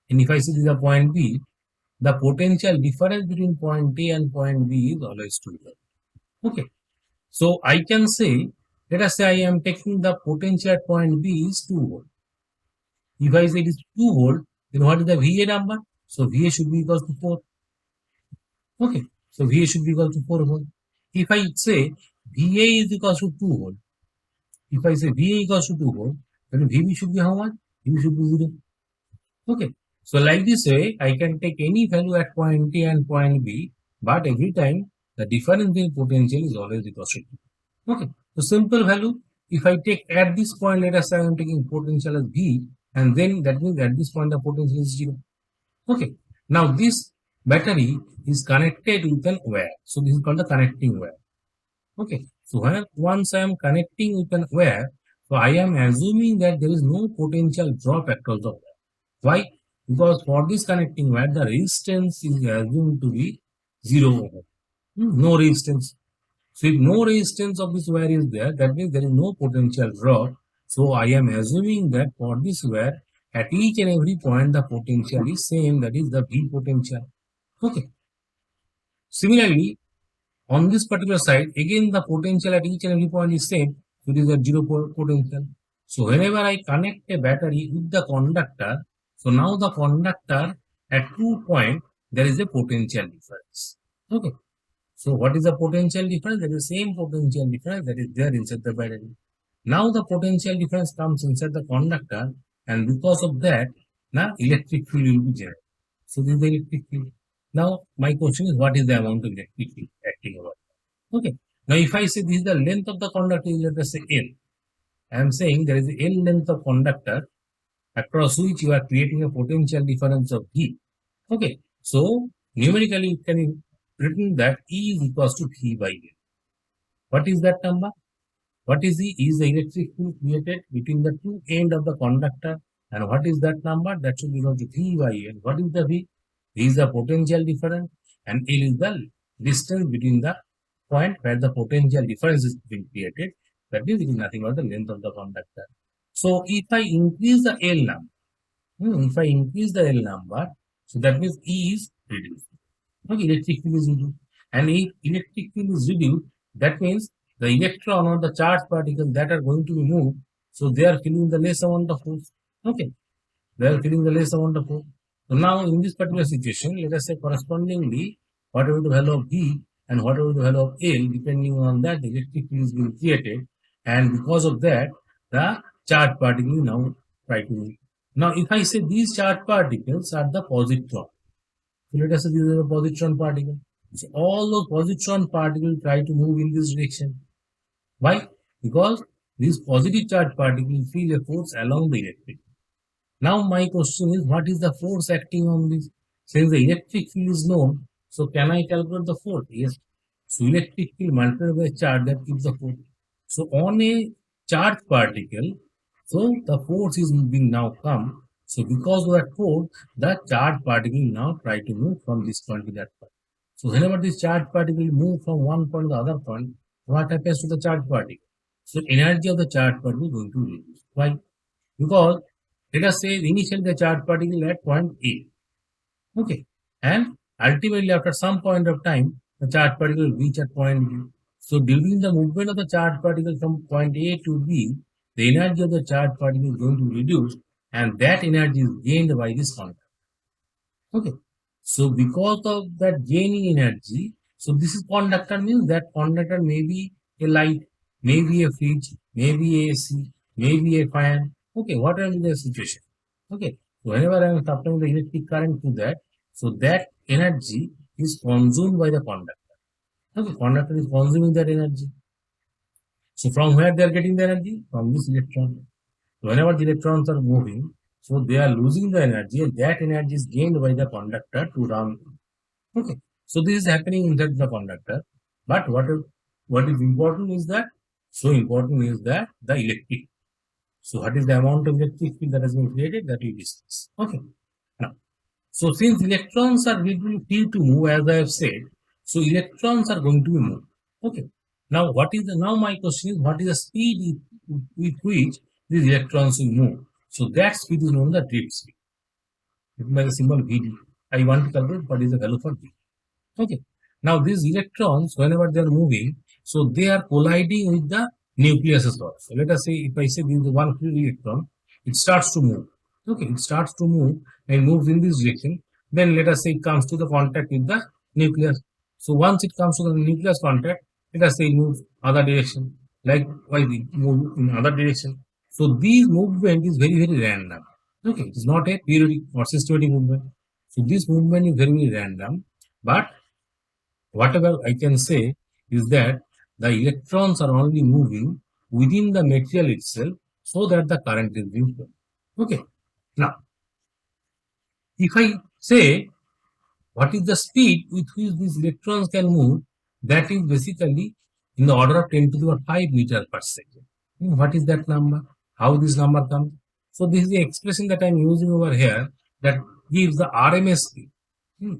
and if I say this is the point B, the potential difference between point A and point B is always 2 volt. Okay. So I can say, let us say I am taking the potential at point B is 2 volt. If I say it is 2 volt, then what is the VA number? So VA should be equal to 4. Okay. So VA should be equal to 4 volt. If I say VA is equal to 2 volt, if I say VA equals to 2 volt, then VB should be how much? VB should be 0. Okay. So like this way, I can take any value at point A and point B, but every time the difference in potential is always equal to 2. Okay. So simple value, if I take at this point, let us say I am taking potential as V, and then that means at this point the potential is 0. Okay. Now this battery is connected with an wire. So this is called the connecting wire. Okay. So once I am connecting with an wire, so I am assuming that there is no potential drop across the wire. Why? Because for this connecting wire, the resistance is assumed to be 0 ohm. No resistance. So if no resistance of this wire is there, that means there is no potential drop. So I am assuming that for this wire, at each and every point, the potential is same, that is the V potential. Okay. Similarly, on this particular side, again the potential at each and every point is same, so it is a 0 potential. So whenever I connect a battery with the conductor, so now the conductor at 2 points, there is a potential difference. Okay. So what is the potential difference? That is the same potential difference that is there inside the battery. Now the potential difference comes inside the conductor, and because of that, now electric field will be generated. So this is the electric field. Now my question is, what is the amount of electric field acting over? Okay. Now if I say this is the length of the conductor, let us say L. I am saying there is a L length of conductor across which you are creating a potential difference of V. Okay. So numerically it can be written that E is equals to V by L. What is that number? What is E? Is the electric field created between the two ends of the conductor. And what is that number? That should be equal to V by L. What is the V? V is the potential difference and L is the distance between the point where the potential difference is being created. That means it is nothing but the length of the conductor. So if I increase the L number, if I increase the L number, so that means E is reduced. Okay, electric field is reduced. And if electric field is reduced, that means the electron or the charged particles that are going to be moved, so they are feeling the less amount of force. Okay, they are feeling the less amount of force. So now in this particular situation, let us say correspondingly, whatever the value of V and whatever the value of L, depending on that, the electric field is being created, and because of that, the charged particle now try to move. Now, if I say these charged particles are the positron, so let us say these are the positron particles. So all those positron particles try to move in this direction. Why? Because these positive charge particles feel a force along the electric. Now my question is, what is the force acting on this? Since the electric field is known, so can I calculate the force? Yes. So electric field multiplied by charge, that gives the force. So on a charged particle, so the force is being now come. So because of that force, the charged particle now try to move from this point to that point. So whenever this charged particle move from one point to the other point, what happens to the charged particle? So energy of the charged particle is going to reduce. Why? Because let us say initially the charged particle at point A. Okay. And ultimately after some point of time, the charged particle will reach at point B. So during the movement of the charged particle from point A to B, the energy of the charged particle is going to reduce, and that energy is gained by this contact. Okay. So because of that gaining energy, so this is conductor, means that conductor may be a light, maybe a fridge, maybe a AC, maybe a fan. Okay, whatever is the situation. Okay. So whenever I am supplying the electric current to that, so that energy is consumed by the conductor. Okay, conductor is consuming that energy. So from where they are getting the energy? From this electron. Whenever the electrons are moving, so they are losing the energy, and that energy is gained by the conductor to run. Okay. So this is happening inside the conductor. But what is important is that, the electric. So what is the amount of electric field that has been created, that we discuss. Okay. Now, so since electrons are free to move, as I have said, so electrons are going to be moved. Okay. Now now my question is, what is the speed with which these electrons will move? So that speed is known as the drift speed. Written by the symbol Vd. I want to calculate what is the value for V. Okay. Now these electrons, whenever they are moving, so they are colliding with the nucleus as well. So let us say, if I say this is one free electron, it starts to move. Okay, it starts to move and moves in this direction. Then let us say it comes to the contact with the nucleus. So once it comes to the nucleus contact, let us say it moves other direction. Likewise, it moves in other direction. So this movement is very, very random. Okay, it is not a periodic or systematic movement. So this movement is very, very random. But whatever I can say is that the electrons are only moving within the material itself, so that the current is being flow. Okay. Now, if I say what is the speed with which these electrons can move, that is basically in the order of 10 to the power 5 meter per second. What is that number? How this number comes? So this is the expression that I am using over here, that gives the RMS speed.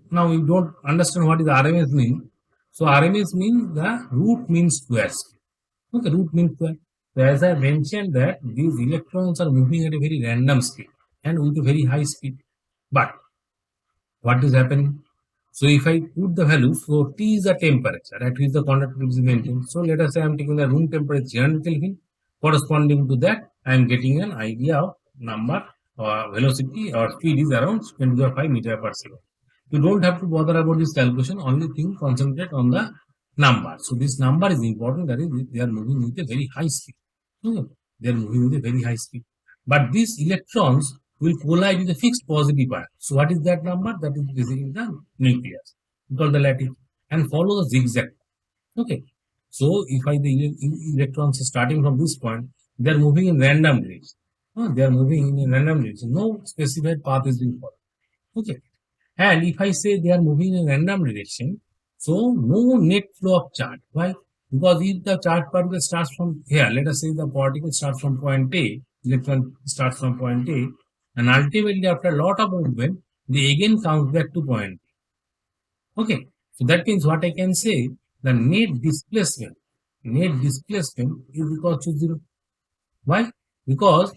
Now we don't understand what is RMS mean. So RMS means the root mean square speed. Okay, root mean square. So as I mentioned that these electrons are moving at a very random speed and with a very high speed. But what is happening? So if I put the value, so T is the temperature at which the conductor is maintained. So let us say I am taking the room temperature 100 Kelvin. Corresponding to that, I am getting an idea of number or velocity or speed is around 10 to the 5 meter per second. You don't have to bother about this calculation, only thing concentrate on the number. So this number is important, that is they are moving with a very high speed. They are moving with a very high speed. But these electrons will collide with a fixed positive ion. So what is that number? That is basically the nucleus. We call the lattice and follow the zigzag. Okay. So if the electrons are starting from this point, they are moving in random direction. They are moving in a random direction. No specified path is being followed. Okay. And if I say they are moving in random direction, so no net flow of charge. Why? Because if the charge particle starts from here, let us say the particle starts from point A, electron starts from point A, and ultimately after a lot of movement, they again comes back to point A. Okay, so that means what I can say, the net displacement is equal to zero. Why? Because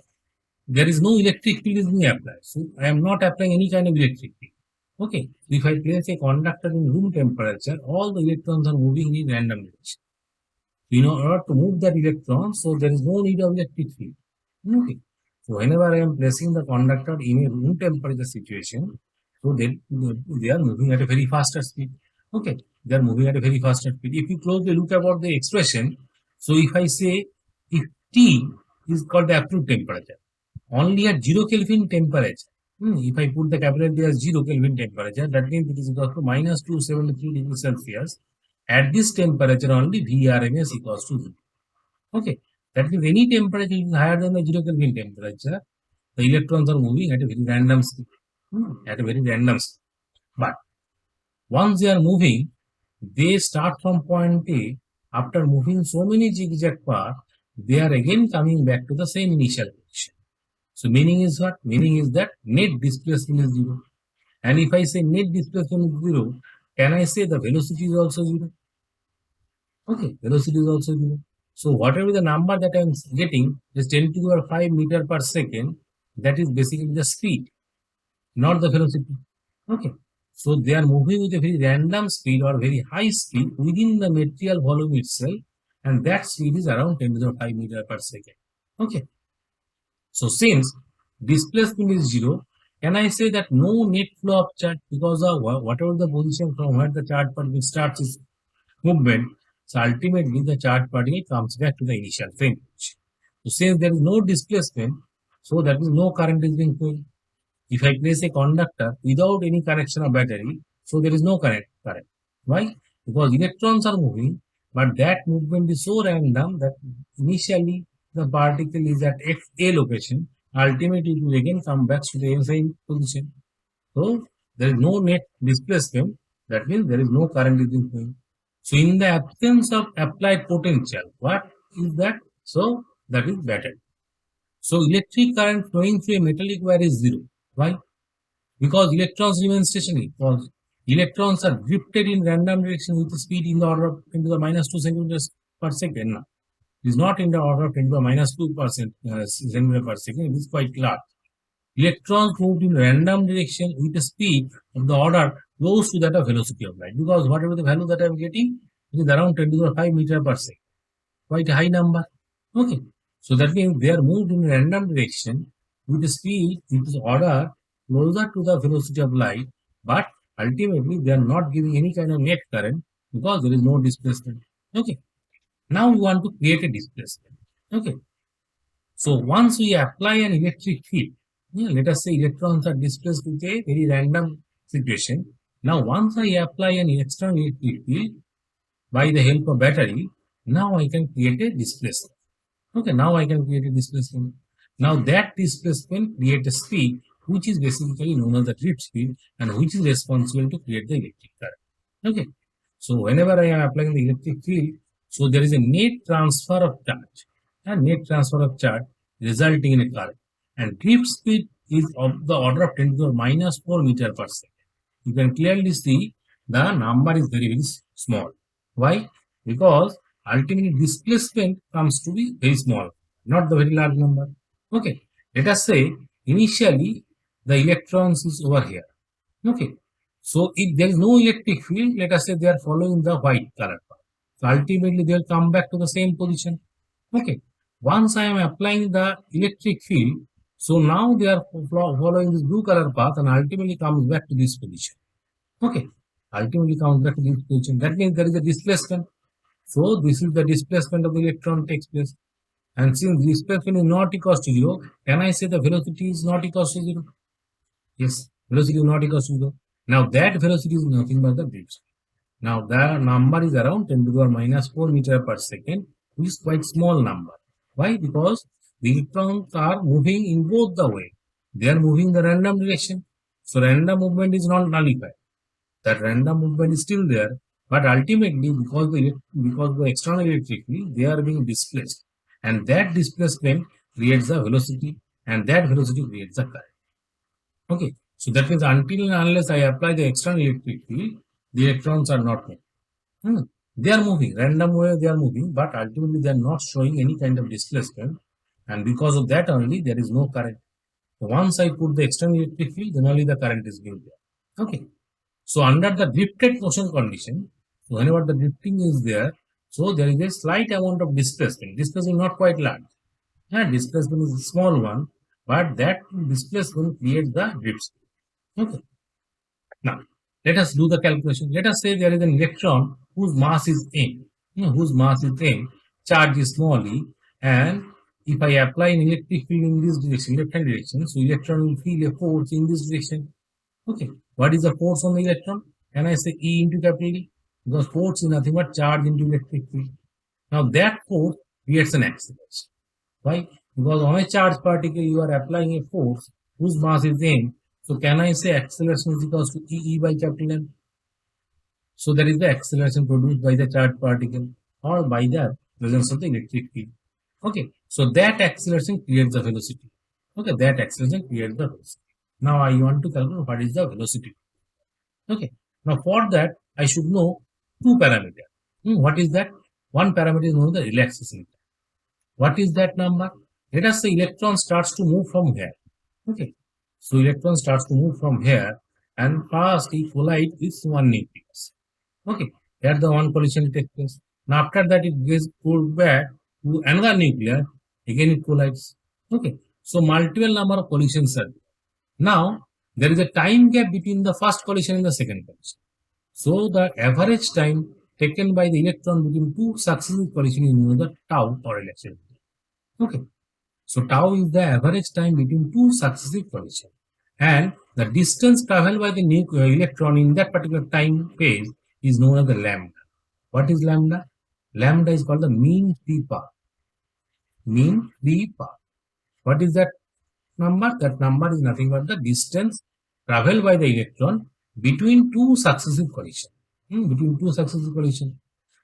there is no electric field is being applied. So I am not applying any kind of electric field. Okay. So if I place a conductor in room temperature, all the electrons are moving in random direction. In order to move that electron, so there is no need of electric field. Okay. So whenever I am placing the conductor in a room temperature situation, so they are moving at a very faster speed. Okay. They are moving at a very faster speed. If you closely look about the expression, so if I say if T is called the absolute temperature, only at 0 Kelvin temperature. If I put the capital T as 0 Kelvin temperature, that means it is equal to minus 273 degrees Celsius. At this temperature only Vrms equals to 0. Okay. That means any temperature is higher than the 0 Kelvin temperature, the electrons are moving at a very random speed. At a very random speed. But once they are moving, they start from point A. After moving so many zigzag paths, they are again coming back to the same initial position. So meaning is what? Meaning is that net displacement is zero. And if I say net displacement is zero, can I say the velocity is also zero? Okay, velocity is also zero. So whatever the number that I am getting is 10 to the power 5 meter per second. That is basically the speed, not the velocity. Okay. So they are moving with a very random speed or very high speed within the material volume itself, and that speed is around 10 to the 5 meter per second. Okay. So since displacement is zero, can I say that no net flow of charge because of whatever the position from where the charge particle starts its movement, so ultimately the charge particle comes back to the initial frame. So since there is no displacement, so that means no current is being flowing. If I place a conductor without any connection of battery, so there is no current. Why? Because electrons are moving, but that movement is so random that initially the particle is at A location, ultimately it will again come back to the same position. So there is no net displacement, that means there is no current is flowing. So in the absence of applied potential, what is that? So that is battery. So electric current flowing through a metallic wire is zero. Why? Because electrons remain stationary. Because electrons are drifted in random direction with the speed in the order of 10 to the minus 2 centimeters per second. It is not in the order of 10 to the minus 2 centimeter per second. It is quite large. Electrons moved in random direction with a speed of the order close to that of velocity of light. Because whatever the value that I am getting, it is around 10 to the 5 meter per second. Quite a high number. Okay. So that means they are moved in random direction with the speed which is order closer to the velocity of light, but ultimately they are not giving any kind of net current because there is no displacement. Okay. Now we want to create a displacement. Okay. So once we apply an electric field, let us say electrons are displaced with a very random situation. Now once I apply an external electric field by the help of battery, now I can create a displacement. Okay, now I can create a displacement. Now that displacement creates a speed which is basically known as the drift speed and which is responsible to create the electric current. Okay, so whenever I am applying the electric field, so there is a net transfer of charge and net transfer of charge resulting in a current. And drift speed is of the order of 10 to the minus 4 meter per second. You can clearly see the number is very, very small. Why? Because ultimately displacement comes to be very small, not the very large number. Okay, let us say initially the electrons is over here. Okay, so if there is no electric field, let us say they are following the white color path. So ultimately they will come back to the same position. Okay, once I am applying the electric field, so now they are following this blue color path and ultimately comes back to this position. Okay, ultimately comes back to this position. That means there is a displacement. So this is the displacement of the electron takes place. And since displacement is not equal to 0, can I say the velocity is not equal to 0? Yes, velocity is not equal to 0. Now that velocity is nothing but the drift speed. Now the number is around 10 to the minus 4 meter per second, which is quite small number. Why? Because the electrons are moving in both the way. They are moving in the random direction. So random movement is not nullified. That random movement is still there, but ultimately because the external electric field they are being displaced, and that displacement creates a velocity, and that velocity creates a current. Okay, so that means until and unless I apply the external electric field, the electrons are not moving. They are moving, random way they are moving, but ultimately they are not showing any kind of displacement, and because of that only there is no current. So once I put the external electric field, then only the current is being there. Okay. So under the drifted motion condition, so whenever the drifting is there, so there is a slight amount of displacement. Displacement not quite large. Yeah, displacement is a small one, but that displacement creates the drift. Okay. Now, let us do the calculation. Let us say there is an electron whose mass is m, charge is small e, and if I apply an electric field in this direction, left-hand direction, so electron will feel a force in this direction. Okay, what is the force on the electron? Can I say E into capital E? Because force is nothing but charge into electric field. Now that force creates an acceleration. Why? Because on a charged particle you are applying a force whose mass is m. So can I say acceleration is equals to E by capital M? So that is the acceleration produced by the charged particle or by the presence of the electric field. Okay, so that acceleration creates the velocity. Okay, that acceleration creates the velocity. Now I want to calculate what is the velocity. Okay, now for that I should know two parameters. What is that? One parameter is known as the relaxation time. What is that number? Let us say electron starts to move from here. Okay, so electron starts to move from here and first it collides with one nucleus. Okay, here the one collision takes place. Now after that it gets pulled back to another nucleus, again it collides. Okay, so multiple number of collisions are there. Now there is a time gap between the first collision and the second collision. So the average time taken by the electron between two successive collisions is known as tau or relaxation. Okay, so tau is the average time between two successive collisions, and the distance traveled by the electron in that particular time phase is known as the lambda. What is lambda? Lambda is called the mean free path. Mean free path. What is that number? That number is nothing but the distance traveled by the electron between two successive collisions.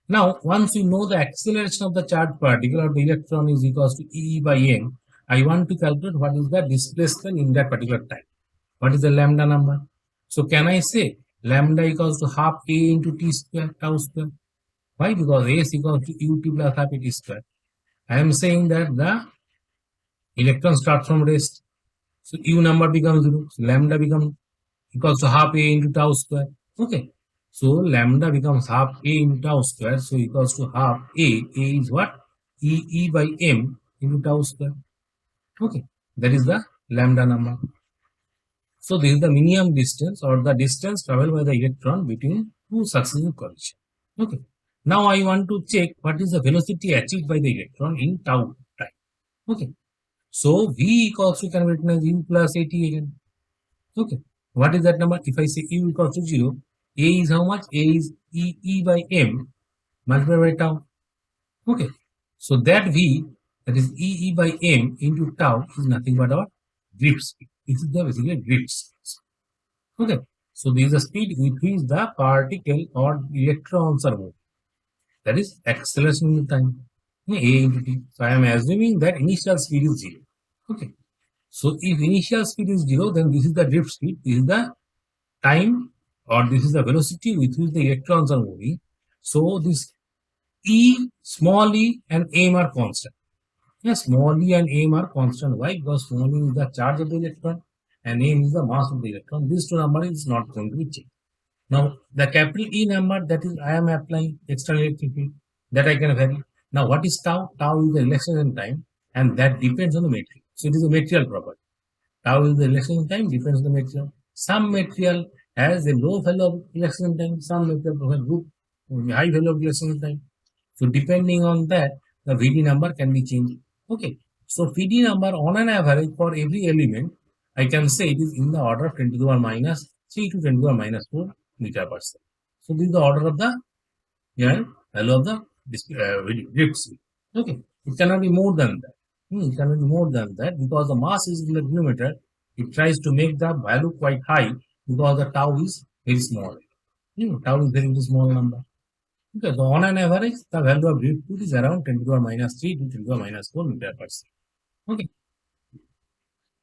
Now, once we know the acceleration of the charged particle or the electron is equals to E by m, I want to calculate what is the displacement in that particular time. What is the lambda number? So can I say lambda equals to half a into t square, tau square? Why? Because a is equals to ut plus half a t square. I am saying that the electron starts from rest. So u number becomes 0. So lambda becomes equals to half a into tau square. Okay. So lambda becomes half a into tau square. So equals to half a. A is what? E by m into tau square. Okay. That is the lambda number. So this is the minimum distance or the distance traveled by the electron between two successive collisions. Okay. Now I want to check what is the velocity achieved by the electron in tau time. Okay. So V equals to can be written as U plus AT again. Okay. What is that number? If I say U equals to 0, A is how much? A is E by M multiplied by tau. Okay. So that V, that is E by M into tau, is nothing but our drift speed. This is the basically drift speed. Okay. So this is the speed with which the particle or electrons are moving. That is acceleration in time. A into t. So I am assuming that initial speed is 0. Okay. So if initial speed is 0, then this is the drift speed. This is the time or this is the velocity with which the electrons are moving. So this E, small e and m are constant. Yes, small e and m are constant. Why? Because small e is the charge of the electron and m is the mass of the electron. These two numbers is not going to be changed. Now the capital E number, that is I am applying external electric field, that I can vary. Now what is tau? Tau is the relaxation time and that depends on the material. So it is a material property. Tau is the relaxation time, depends on the material. Some material has a low value of relaxation time, some material has high value of relaxation time. So depending on that, the VD number can be changed. Okay. So VD number on an average for every element, I can say it is in the order of 10 to the power minus 3 to 10 to the power minus 4 meter per second. So this is the order of the value of the drift speed. Okay. It cannot be more than that. It cannot be more than that because the mass is in the denominator. it tries to make the value quite high because the tau is very small. Tau is very small number. Okay, so on an average, the value of driftwood is around 10 to the power minus 3 to 10 to the power minus 4 meter per second. Okay.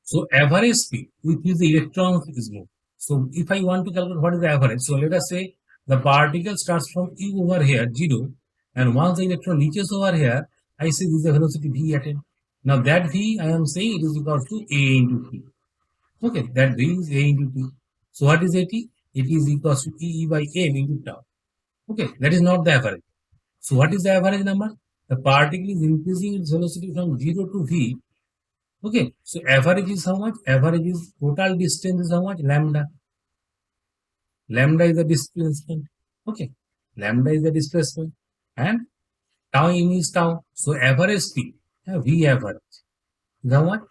So average speed with which the electrons is moved. So if I want to calculate what is the average, so let us say the particle starts from E over here, 0, and once the electron reaches over here, I say this is the velocity V attained. Now that V, I am saying it is equal to A into T. Okay, that V is A into T. So what is AT? It is equal to E by M into tau. Okay, that is not the average. So what is the average number? The particle is increasing its velocity from 0 to V. Okay, so average is how much? Average is total distance is how much? Lambda. Lambda is the displacement. Okay, lambda is the displacement, and tau m is tau. So average speed, V average is how much?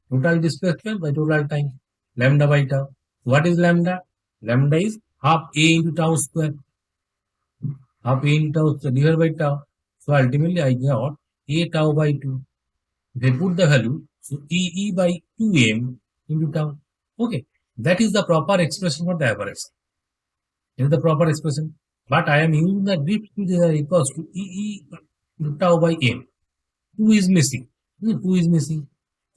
Total displacement by total time. Lambda by tau. What is lambda? Lambda is half A into tau square. Half A into tau square divided by tau. So ultimately I got A tau by 2. They put the value, so EE by 2m into tau. Okay, that is the proper expression for the average. This is the proper expression. But I am using the drift speed is equals to EE into tau by m. 2 is missing. 2 is missing.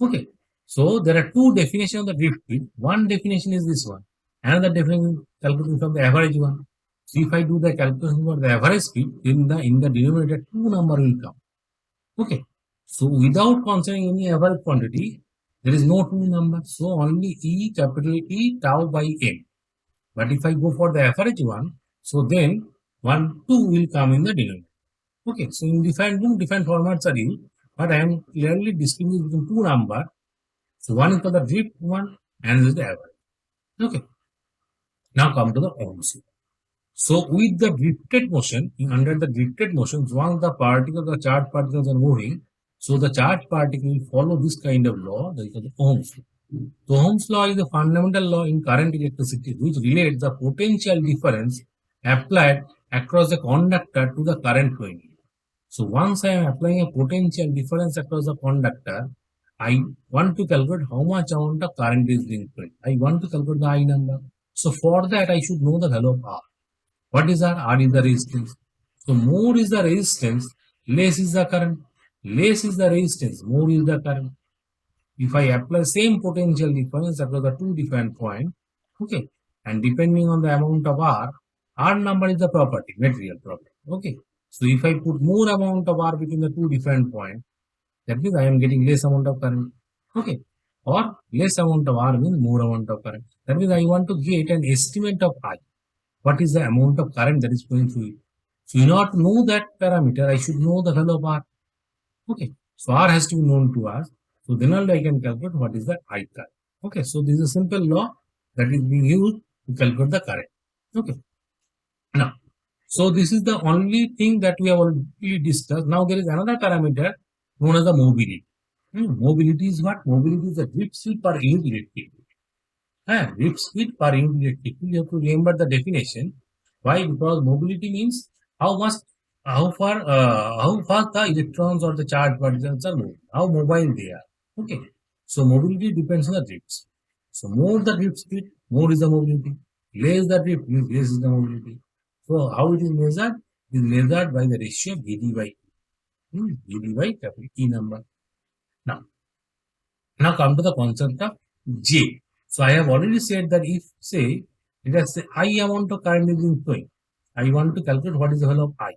Okay, so there are two definitions of the drift speed. One definition is this one. Another definition calculating from the average one. So if I do the calculation for the average speed, in the denominator, two number will come. Okay. So without considering any average quantity, there is no two number. So only E capital E tau by m. But if I go for the average one, so then 1, 2 will come in the denominator. Okay, so in different formats are used, but I am clearly distinguishing between two numbers. So one is for the drift one and this is the average. Okay. Now come to the Ohm's law. So with the drifted motion, under the drifted motion, once the charged particles are moving, so the charged particle will follow this kind of law, that is the Ohm's law. So Ohm's law is a fundamental law in current electricity which relates the potential difference applied across the conductor to the current flowing. So once I am applying a potential difference across the conductor, I want to calculate how much amount of current is being flowing. I want to calculate the I number. So for that I should know the value of R. What is R? R is the resistance. So more is the resistance, less is the current. Less is the resistance, more is the current. If I apply same potential difference across the two different points, okay, and depending on the amount of R number is the property, material property. Okay, so if I put more amount of R between the two different points, that means I am getting less amount of current. Okay, or less amount of R means more amount of current. That means I want to get an estimate of I. What is the amount of current that is going through it? So in order to know that parameter, I should know the value of R. Okay, so R has to be known to us. So then only I can calculate what is the I current. Okay, so this is a simple law that is being used to calculate the current. Okay, now, so this is the only thing that we have already discussed. Now there is another parameter known as the mobility. Mobility is what? Mobility is the drift speed per unit electric field. Drift speed per unit electric field. You have to remember the definition. Why? Because mobility means how fast the electrons or the charged particles are moving, how mobile they are. Okay, so mobility depends on the drift speed. So more the drift speed, more is the mobility. Less the drift, less is the mobility. So how it is measured? It is measured by the ratio of Vd by Vd by capital E number. Now come to the concept of J. So I have already said that if say let us say I amount of current is flowing, I want to calculate what is the value of I.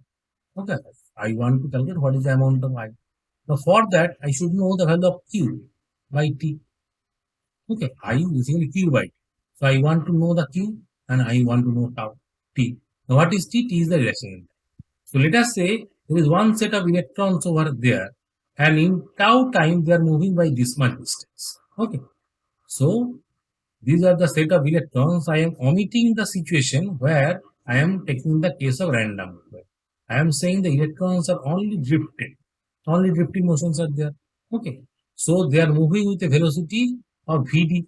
Okay, I want to calculate what is the amount of I. Now for that, I should know the value of Q by T. Okay, I is basically Q by T. So I want to know the Q and I want to know tau T. Now what is T? T is the reaction. So let us say there is one set of electrons over there and in tau time they are moving by this much distance. Okay, so these are the set of electrons. I am omitting the situation where I am taking the case of random movement. I am saying the electrons are only drifted. Only drifting motions are there. Okay. So they are moving with a velocity of Vd.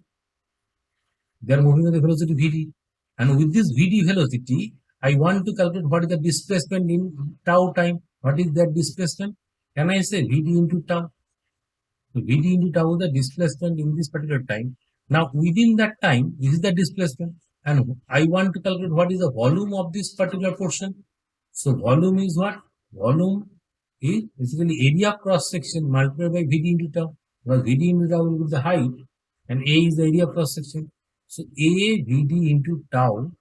They are moving with a velocity Vd. And with this Vd velocity, I want to calculate what is the displacement in tau time. What is that displacement? Can I say Vd into tau? So Vd into tau is the displacement in this particular time. Now within that time, this is the displacement, and I want to calculate what is the volume of this particular portion. So volume is what? Volume is basically area cross section multiplied by VD into tau. Because VD into tau will be the height and A is the area cross section. So A VD into tau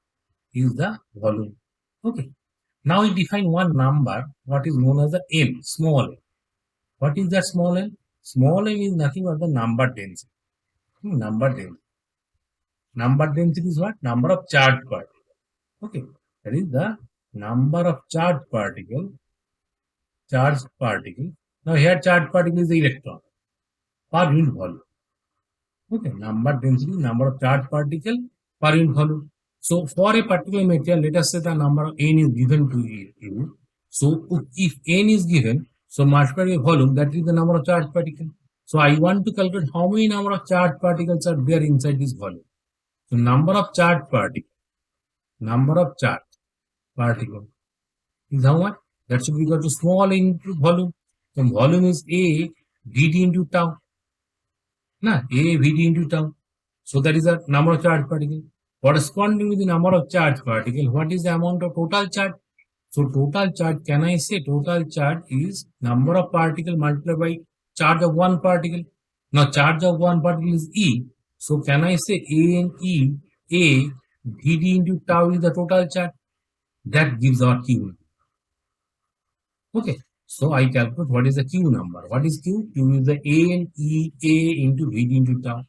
is the volume. Okay. Now we define one number, what is known as the N, small n. What is that small n? Small n is nothing but the number density. Number density. Number density is what? Number of charged particles. Okay. That is the number of charged particle. Charged particle. Now here charged particle is the electron per unit volume. Okay. Number density, number of charged particle per unit volume. So for a particular material, let us say the number of n is given to you. So if n is given, so multiplied by volume, that is the number of charged particles. So I want to calculate how many number of charged particles are there inside this volume. So number of charged particles is how much? That should be equal to small n into volume. So volume is A VD into tau. A VD into tau. So that is the number of charged particles. Corresponding with the number of charged particles, what is the amount of total charge? So total charge, can I say total charge is number of particles multiplied by charge of one particle. Now charge of one particle is E. So can I say A and E, A VD into tau is the total charge. That gives our Q. Okay. So I calculate what is the Q number. What is Q? Q is the A and E, A into VD into tau.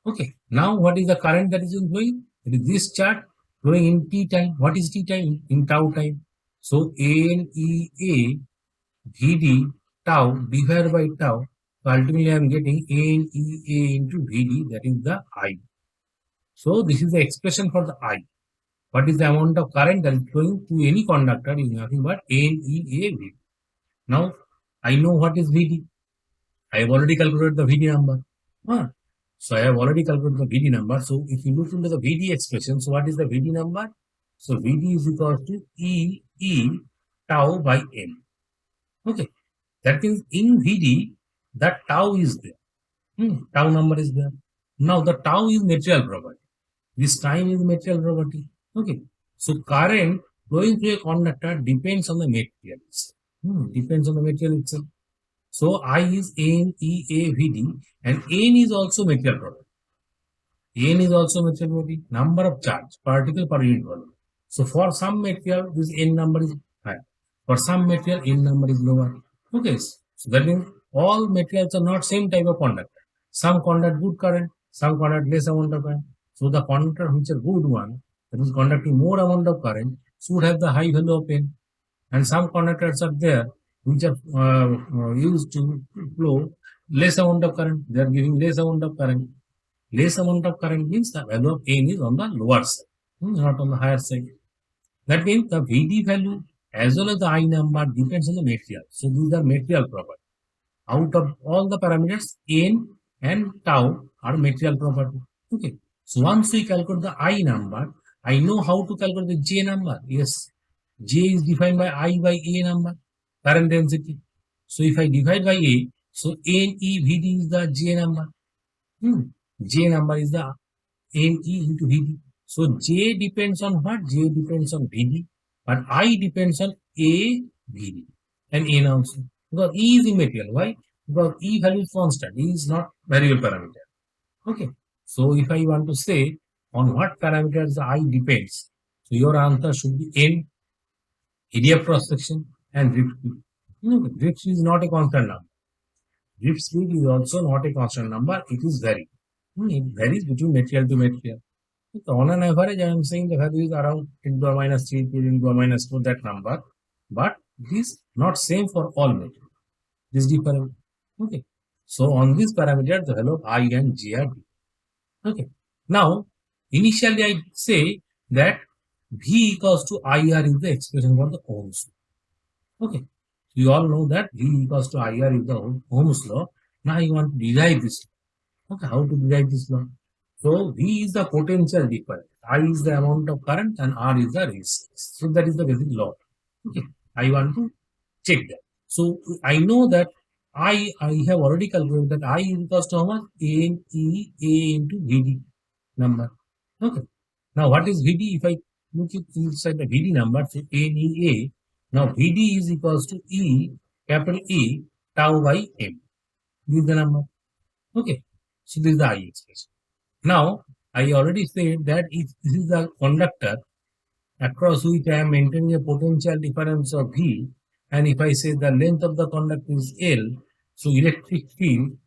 Okay. Now what is the current that is flowing? It is this charge flowing in T time. What is T time? In tau time. So A and E, A VD tau divided by tau. So ultimately I am getting A and E, A into VD, that is the I. So this is the expression for the I. What is the amount of current that is flowing to any conductor is nothing but A and E, A, VD. Now I know what is VD. I have already calculated the VD number. So I have already calculated the VD number. So if you look into the VD expression, so what is the VD number? So VD is equal to E tau by N. Okay. That means in VD, that tau is there. Tau number is there. Now the tau is material property. This time is material property. Okay. So current flowing through a conductor depends on the material itself. Depends on the material itself. So I is N, E, A, VD, and N is also material property. N is also material property. Number of charge, particle per unit volume. So for some material, this N number is higher. For some material, N number is lower. Okay. So that means all materials are not same type of conductor. Some conduct good current, some conduct less amount of current. So the conductor which are good one, that is conducting more amount of current, should have the high value of N. And some conductors are there which are used to flow less amount of current. They are giving less amount of current. Less amount of current means the value of N is on the lower side, not on the higher side. That means the VD value as well as the I number depends on the material. So these are material property. Out of all the parameters, N and tau are material property. Okay. So once we calculate the I number, I know how to calculate the J number. Yes. J is defined by I by A number, current density. So if I divide by A, so N E VD is the J number. J number is the N E into VD. So J depends on what? J depends on VD, but I depends on A, VD, and N also. Because E is immaterial. Why? Because E value is constant. E is not variable parameter. Okay. So if I want to say on what parameters the I depends, so your answer should be N, area cross section, and drift speed. Drift speed is not a constant number. Drift speed is also not a constant number. It is varied. It varies between material to material. So on an average, I am saying the value is around 10 to the minus 3, 10 to the minus 4, that number. But this not same for all material. This different. Okay. So on this parameter, the value of I and J are different. Okay. Now, initially I say that V equals to IR is the expression for the Ohm's law. Okay. You all know that V equals to IR is the Ohm's law. Now you want to derive this law. Okay. How to derive this law? So V is the potential difference. I is the amount of current and R is the resistance. So that is the basic law. Okay. I want to check that. So I know that I have already calculated that I is equals to how much? A into VD number. Okay. Now what is VD? If I look it inside the VD number, so NEA. Now VD is equals to E, capital E, tau by M. This is the number. Okay. So this is the I expression. Now I already said that if this is the conductor across which I am maintaining a potential difference of V, and if I say the length of the conductor is L, so electric field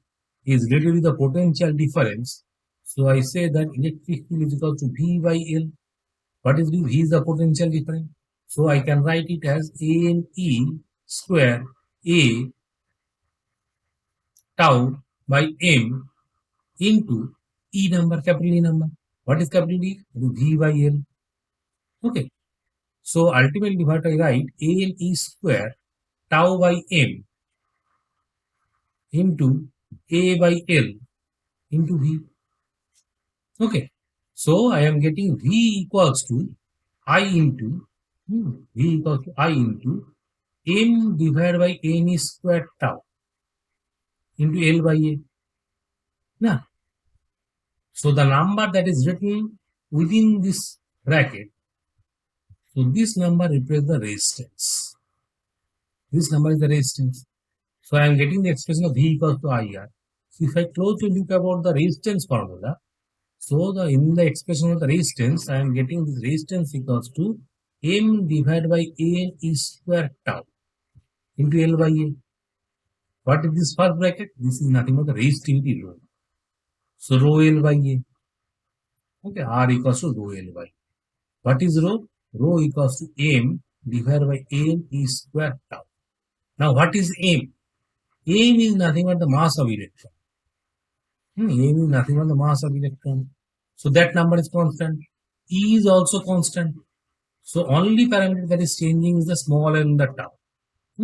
is related to the potential difference. So I say that electric field is equal to V by L. What is V? V is the potential difference. So I can write it as ANE square A tau by M into E number, capital E number. What is capital E? It is V by L. Okay. So ultimately what I write, ANE square tau by M into A by L into V. Okay. So I am getting V equals to I into V equals to I into M divided by N square tau into L by A. Now, so the number that is written within this bracket, so this number represents the resistance. This number is the resistance. So I am getting the expression of V equals to IR. So if I closely look about the resistance formula, so in the expression of the resistance, I am getting this resistance equals to M divided by AN E square tau into L by A. What is this first bracket? This is nothing but the resistivity rho. So rho L by A. Okay, R equals to rho L by A. What is rho? Rho equals to M divided by AN E square tau. Now what is M? M is nothing but the mass of electron. M is nothing but the mass of electron. So that number is constant. E is also constant. So only parameter that is changing is the small n and the tau.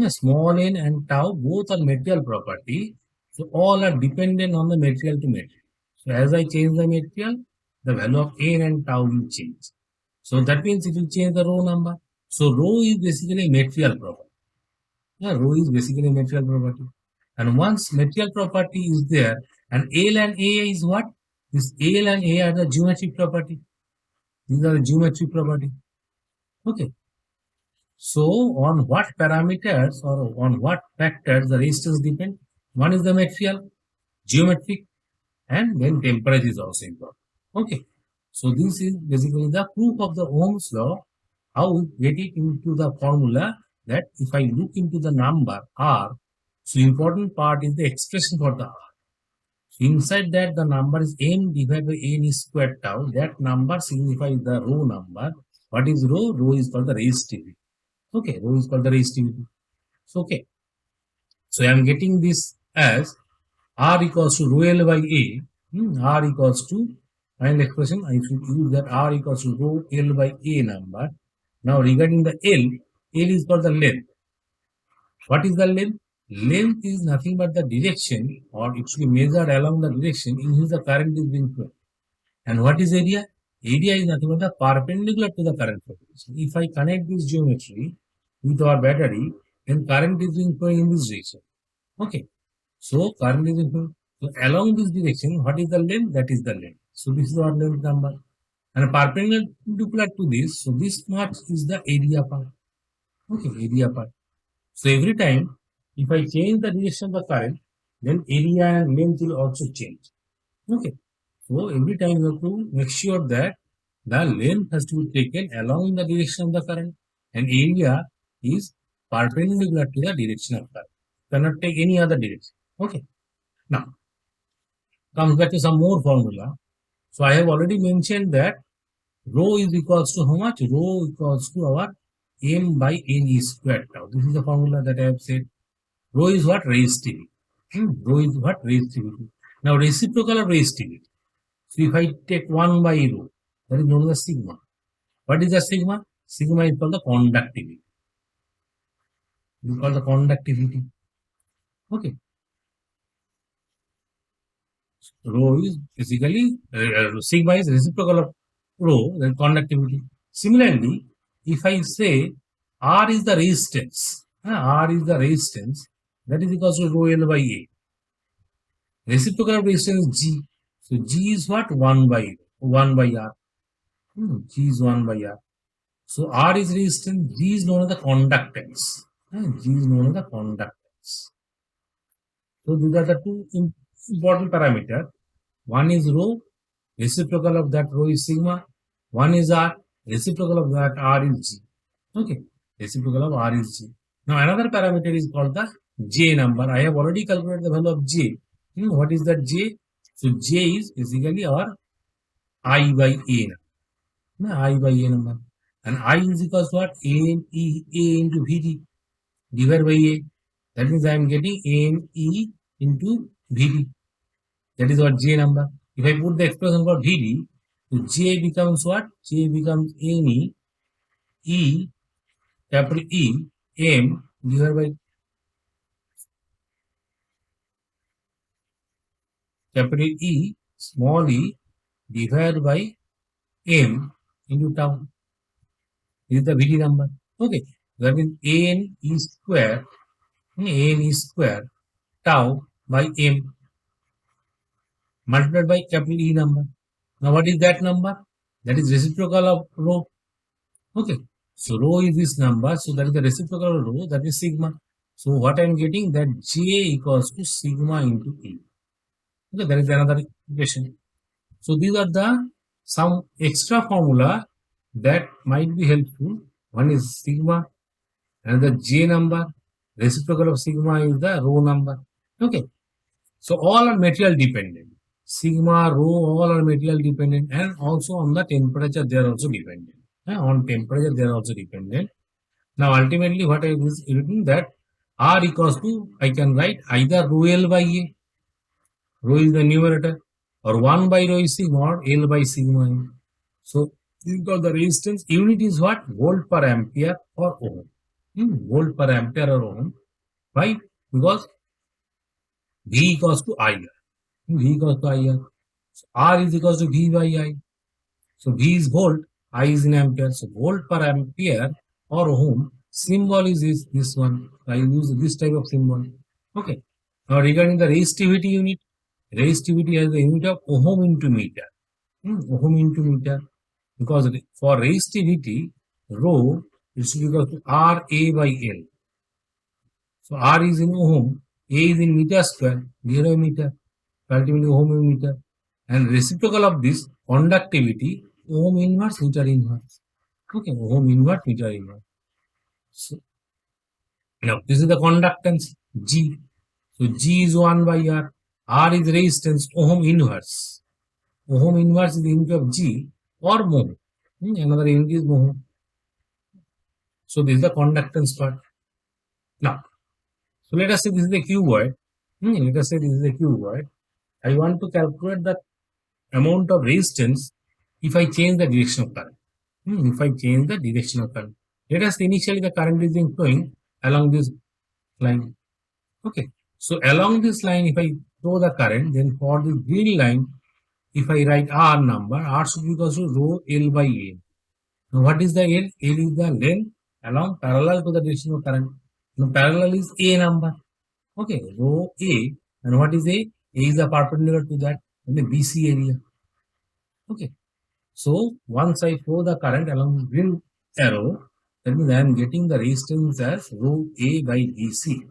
Small n and tau both are material property. So all are dependent on the material to material. So as I change the material, the value of n and tau will change. So that means it will change the rho number. So rho is basically a material property. Rho is basically a material property. And once material property is there, and L and A is what? This L and A are the geometric property. These are the geometric property. Okay. So on what parameters or on what factors the resistance depend? One is the material, geometric, and then temperature is also important. Okay. So this is basically the proof of the Ohm's law. How we get it into the formula that if I look into the number R, so important part is the expression for the R. So inside that the number is M divided by N squared tau. That number signifies the rho number. What is rho? Rho is called the resistivity. Okay, rho is called the resistivity. So okay. So I am getting this as R equals to rho L by A. R equals to, and expression I should use that R equals to rho L by A number. Now regarding the L is for the length. What is the length? Length is nothing but the direction, or it should be measured along the direction in which the current is being flowed. And what is area? Area is nothing but the perpendicular to the current flow. If I connect this geometry with our battery, then current is being flowing in this direction. Okay. So current is being flowing. So along this direction, what is the length? That is the length. So this is our length number. And perpendicular to this, so this much is the area part. Okay, area part. So every time, if I change the direction of the current, then area and length will also change. Okay. So every time you have to make sure that the length has to be taken along the direction of the current, and area is perpendicular to the direction of current. Cannot take any other direction. Okay. Now, comes back to some more formula. So I have already mentioned that rho is equals to how much? Rho equals to our M by N squared tau. This is the formula that I have said. Rho is what? Resistivity. Rho is what? Resistivity. Now reciprocal of resistivity. So if I take 1 by rho, that is known as sigma. What is the sigma? Sigma is called the conductivity. We call the conductivity. Okay. Rho is basically sigma is reciprocal of rho, then conductivity. Similarly, if I say R is the resistance, R is the resistance, that is equals to rho L by A. Reciprocal of resistance G. So G is what? 1 by R. G is 1 by R. So R is resistance, G is known as the conductance. G is known as the conductance. So these are the two important parameters. One is rho, reciprocal of that rho is sigma. One is R, reciprocal of that R is G. Okay, reciprocal of R is G. Now another parameter is called the J number. I have already calculated the value of J. What is that J? So J is basically our I by A number. I by A number. And I is equals to what? A into Vd divided by A. That means I am getting AME into Vd. That is what J number. If I put the expression for Vd, so J becomes what? J becomes AME E, capital E, M divided by capital E, small e, divided by M into tau. This is the Vd number. Okay. That means AN is square tau by M multiplied by capital E number. Now what is that number? That is reciprocal of rho. Okay. So rho is this number. So that is the reciprocal of rho. That is sigma. So what I am getting, that J equals to sigma into E. Okay. That is another equation. So these are the some extra formula that might be helpful. One is sigma, another J number. Reciprocal of sigma is the rho number. Okay. So all are material dependent. Sigma, rho, all are material dependent, and also on the temperature they are also dependent. On temperature they are also dependent. Now ultimately what I is written that R equals to, I can write either rho L by A. Rho is the numerator, or 1 by rho is sigma, or L by sigma. So because the resistance unit is what? Volt per ampere or ohm. Volt per ampere or ohm. Why? Because V equals to IR. V equals to IR. So R is equals to V by I. So V is volt, I is in ampere. So volt per ampere or ohm, symbol is this one. I use this type of symbol. Okay. Now regarding the resistivity unit, resistivity has the unit of ohm into meter. Ohm into meter. Because for resistivity, rho is equal to RA by L. So R is in ohm, A is in meter square, 0 meter, ultimately ohm in meter. And reciprocal of this conductivity, ohm inverse, meter inverse. Okay, ohm inverse, meter inverse. So now this is the conductance G. So G is 1 by R. R is resistance, ohm inverse. Ohm inverse is the unit of G or mho. Another unit is mho. So this is the conductance part. Now, so let us say this is the cuboid. Let us say this is the cuboid. I want to calculate the amount of resistance if I change the direction of current. If I change the direction of current. Let us say initially the current is being flowing along this line. Okay. So along this line, if I throw the current, then for the green line, if I write R number, R should be equal to rho L by A. Now what is the L? L is the length along parallel to the direction of current. Now parallel is A number. Okay, rho A. And what is A? A is the perpendicular to that in the BC area. Okay. So once I flow the current along the green arrow, that means I am getting the resistance as rho A by BC.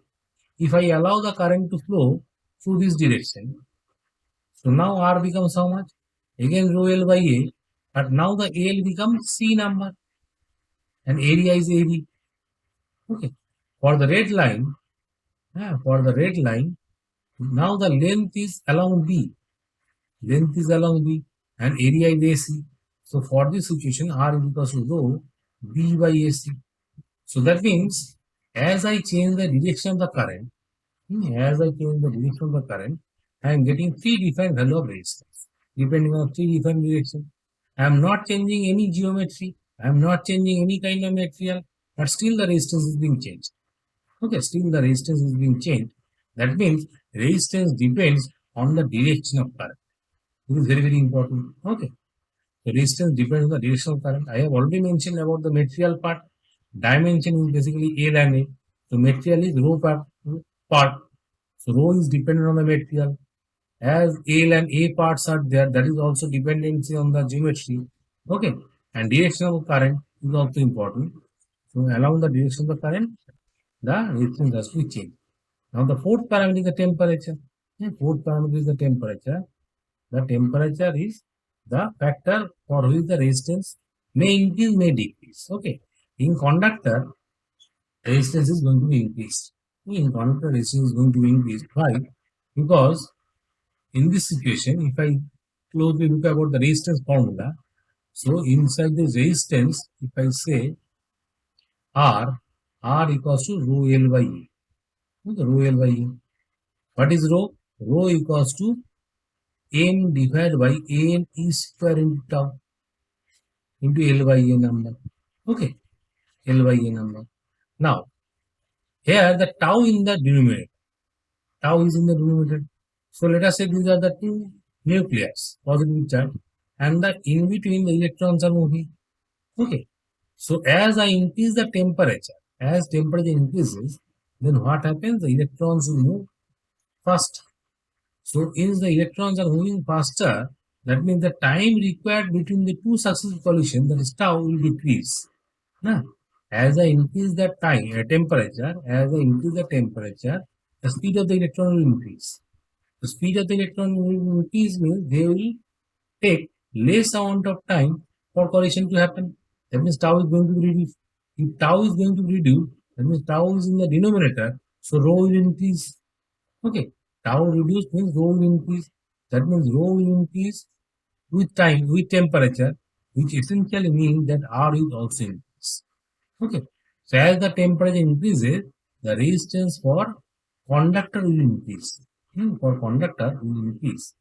If I allow the current to flow through this direction, so now R becomes how much? Again rho L by A, but now the L becomes C number and area is AB. Okay. For the red line, now the length is along B. Length is along B and area is AC. So for this situation, R is equals to rho B by AC. So that means as I change the direction of the current, I am getting three different value of resistance depending on three different directions. I am not changing any geometry. I am not changing any kind of material, but still the resistance is being changed. Okay, still the resistance is being changed. That means resistance depends on the direction of current. This is very, very important. Okay. The resistance depends on the direction of current. I have already mentioned about the material part. Dimension is basically L and A. So material is rho per part. So rho is dependent on the material. As L and A parts are there, that is also dependency on the geometry. Okay. And direction of current is also important. So along the direction of the current, the resistance has to be changed. Now the fourth parameter is the temperature. The fourth parameter is the temperature. The temperature is the factor for which the resistance may increase, may decrease. Okay. In conductor, resistance is going to be increased. In conductor, resistance is going to be increased. Why? Because in this situation, if I closely look about the resistance formula, so inside the resistance, if I say R equals to rho L by E. Okay, rho L by E. What is rho? Rho equals to M divided by N E square into tau into L by A number. Okay, L by A number. Now, here the tau in the denominator. Tau is in the denominator. So let us say these are the two nucleus, positive charge, and the in between the electrons are moving. Okay. So as I increase the temperature, as temperature increases, then what happens? The electrons will move fast. So if the electrons are moving faster, that means the time required between the two successive collisions, that is tau, will decrease. Now, as I increase the temperature, the speed of the electron will increase. The speed of the electron will increase means they will take less amount of time for collision to happen. That means tau is going to be reduced. If tau is going to be reduced, that means tau is in the denominator, so rho will increase. Okay, tau reduced means rho will increase. That means rho will increase with time, with temperature, which essentially means that R is also increase. Okay, so as the temperature increases, the resistance for conductor will increase. For conductor will increase.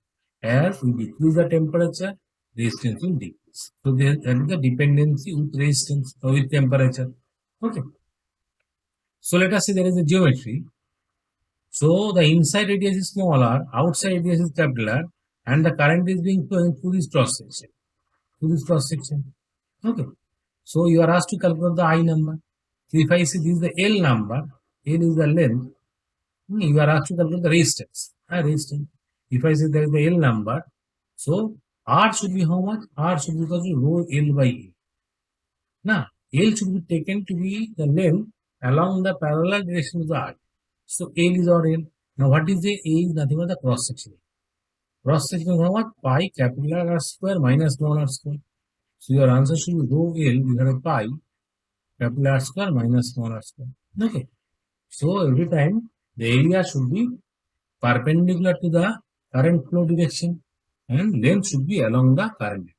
As we decrease the temperature, resistance will decrease. So there is the dependency with resistance or with temperature. Okay. So let us say there is a geometry. So the inside radius is small r, outside radius is capital R, and the current is being flowing through this cross section. Okay. So you are asked to calculate the I number. So if I say this is the L number, L is the length, you are asked to calculate the resistance. If I say there is the L number, so R should be how much? R should be equal to rho L by A. Now, L should be taken to be the length along the parallel direction of the arc. So L is our L. Now what is the A is nothing but the cross section. Cross section is how much? Pi capital R square minus small r square. So your answer should be rho L divided by pi capital R square minus small r square. Okay. So every time the area should be perpendicular to the current flow direction and length should be along the current direction.